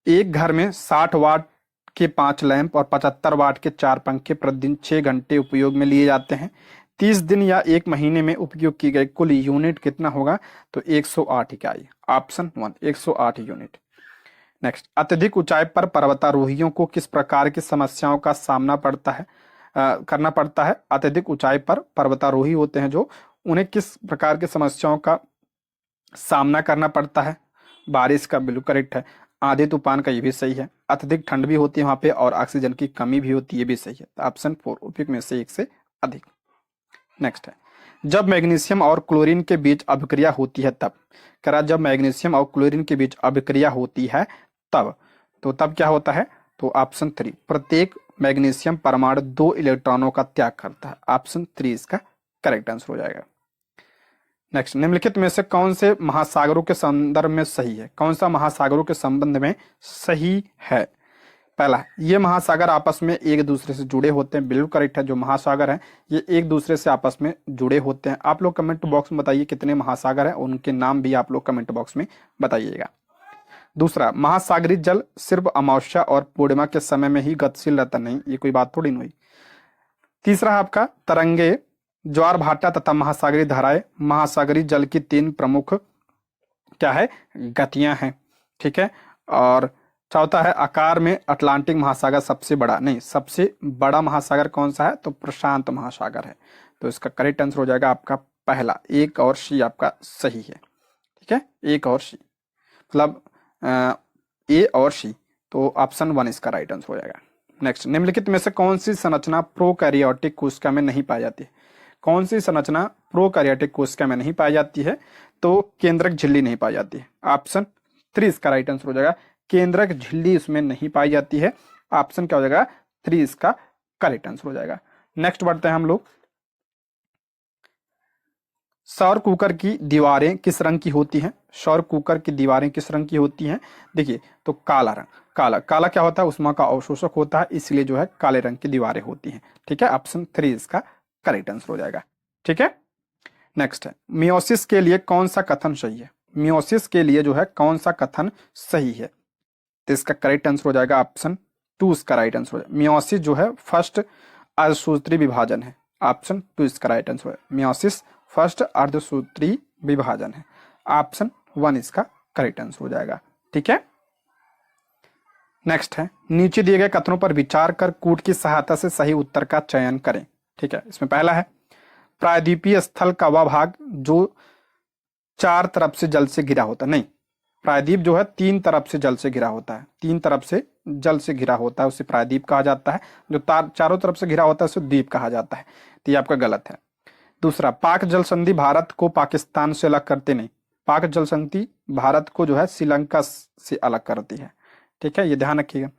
एक घर में 60 वाट के 5 लैंप और 75 वाट के 4 पंखे प्रतिदिन 6 घंटे उपयोग में लिए जाते हैं। 30 दिन या 1 महीने में उपयोग की गई कुल यूनिट कितना होगा? तो 108 इकाई, ऑप्शन 1 108 यूनिट। नेक्स्ट, अत्यधिक ऊंचाई पर पर्वतारोहियों को किस प्रकार की समस्याओं का सामना करना पड़ता है? अत्यधिक ऊंचाई पर पर्वतारोही होते हैं जो, उन्हें किस प्रकार की समस्याओं का सामना करना पड़ता है? बारिश का बिल्कुल करेक्ट है। आंधी तूफान का ये भी सही है। अत्यधिक ठंड भी होती है वहां पे और ऑक्सीजन की कमी भी होती है, ये भी सही है। तो ऑप्शन 4 उपयुक्त में से एक से अधिक। नेक्स्ट है, जब मैग्नीशियम और क्लोरीन के बीच अभिक्रिया होती है तब, कह रहा जब मैग्नीशियम और क्लोरीन के बीच अभिक्रिया होती है तब, तो तब क्या होता है? तो ऑप्शन 3, प्रत्येक मैग्नीशियम परमाणु 2 इलेक्ट्रॉनों का त्याग करता है। ऑप्शन 3 इसका करेक्ट आंसर हो जाएगा। नेक्स्ट, निम्नलिखित में से कौन से महासागरों के संदर्भ में सही है? कौन सा महासागरों के संबंध में सही है? पहला, ये महासागर आपस में एक दूसरे से जुड़े होते हैं, बिल्कुल करेक्ट है। जो महासागर हैं ये एक दूसरे से आपस में जुड़े होते हैं। आप लोग कमेंट बॉक्स में बताइए कितने महासागर हैं, उनके नाम भी आप लोग कमेंट बॉक्स में बताइएगा। दूसरा, महासागरीय जल सिर्फ अमावस्या और पूर्णिमा के समय में ही गतिशील रहता, नहीं, ये कोई बात थोड़ी नहीं हुई। तीसरा आपका, तरंगे, ज्वार भाटा तथा महासागरीय धाराएं महासागरीय जल की 3 प्रमुख क्या है? गतियां हैं, ठीक है। और चौथा है, आकार में अटलांटिक महासागर सबसे बड़ा, नहीं, सबसे बड़ा महासागर कौन सा है? तो प्रशांत महासागर है। तो इसका करेक्ट आंसर हो जाएगा आपका पहला, एक और सी आपका सही है, ठीक है, एक और सी, मतलब ए और सी। तो ऑप्शन 1 इसका राइट आंसर हो जाएगा। नेक्स्ट, निम्नलिखित में से कौन सी संरचना प्रोकैरियोटिक कोशिका में नहीं पाई जाती है? कौन सी संरचना प्रोकैरियोटिक कोशिका में नहीं पाई जाती है? तो केंद्रक झिल्ली नहीं पाई जाती है। ऑप्शन 3 इसका राइट आंसर हो जाएगा। केंद्रक झिल्ली इसमें नहीं पाई जाती है। ऑप्शन क्या हो जाएगा? 3 इसका करेक्ट आंसर हो जाएगा। नेक्स्ट बढ़ते हैं हम लोग। सौर कुकर की दीवारें किस रंग की होती हैं? सौर कुकर की दीवारें किस रंग की होती हैं? देखिए, तो काला रंग, काला काला क्या होता है? उष्मा का अवशोषक होता है, इसलिए जो है काले रंग की दीवारें होती हैं, ठीक है। ऑप्शन 3 इसका करेक्ट आंसर हो जाएगा, ठीक है। नेक्स्ट है, मियोसिस के लिए कौन सा कथन सही है? मियोसिस के लिए जो है कौन सा कथन सही है? तो इसका करेक्ट आंसर हो जाएगा ऑप्शन 2 इसका राइट आंसर हो जाएगा। मियोसिस जो है फर्स्ट अर्धसूत्री विभाजन है। ऑप्शन 2 इसका राइट आंसर है। मियोसिस फर्स्ट अर्धसूत्री विभाजन है। ऑप्शन 1 इसका करेक्ट आंसर हो जाएगा, ठीक है। नेक्स्ट है, नीचे दिए गए कथनों पर विचार कर कूट की सहायता से सही उत्तर का चयन करें, ठीक है। इसमें पहला है, प्रायद्वीपीय स्थल का वह भाग जो 4 तरफ से जल से घिरा होता है, नहीं, प्रायद्वीप जो है 3 तरफ से जल से घिरा होता है, 3 तरफ से जल से घिरा होता है, उसे प्रायद्वीप कहा जाता है। जो चारों तरफ से घिरा होता है उसे द्वीप कहा जाता है। तो ये आपका गलत है। दूसरा, पाक जल संधि भारत को पाकिस्तान से अलग करते नहीं। पाक जल संधि भारत को जो है श्रीलंका से अलग करती है, ठीक है, ये ध्यान रखिएगा।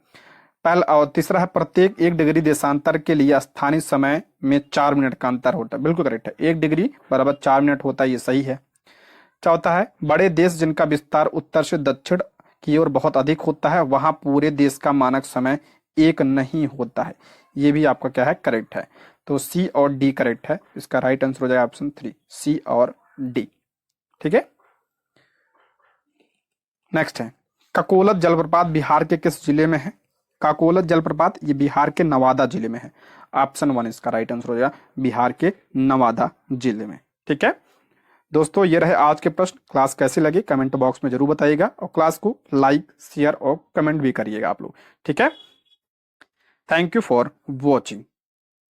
पहला। और तीसरा है, प्रत्येक 1 डिग्री देशांतर के लिए स्थानीय समय में 4 मिनट का अंतर होता है, बिल्कुल करेक्ट है। 1 डिग्री बराबर 4 मिनट होता है, ये सही है। चौथा है, बड़े देश जिनका विस्तार उत्तर से दक्षिण की ओर बहुत अधिक होता है वहां पूरे देश का मानक समय एक नहीं होता है, ये भी आपका क्या है? करेक्ट है। तो सी और डी करेक्ट है। इसका राइट आंसर हो जाएगा ऑप्शन 3, सी और डी, ठीक है। नेक्स्ट है, ककोलत जलप्रपात बिहार के किस जिले में है? काकोलत जलप्रपात ये बिहार के नवादा जिले में है। ऑप्शन 1 इसका राइट आंसर हो जाएगा, बिहार के नवादा जिले में, ठीक है। दोस्तों, ये रहे आज के प्रश्न। क्लास कैसी लगी कमेंट बॉक्स में जरूर बताइएगा और क्लास को लाइक, शेयर और कमेंट भी करिएगा आप लोग, ठीक है। Thank you for watching.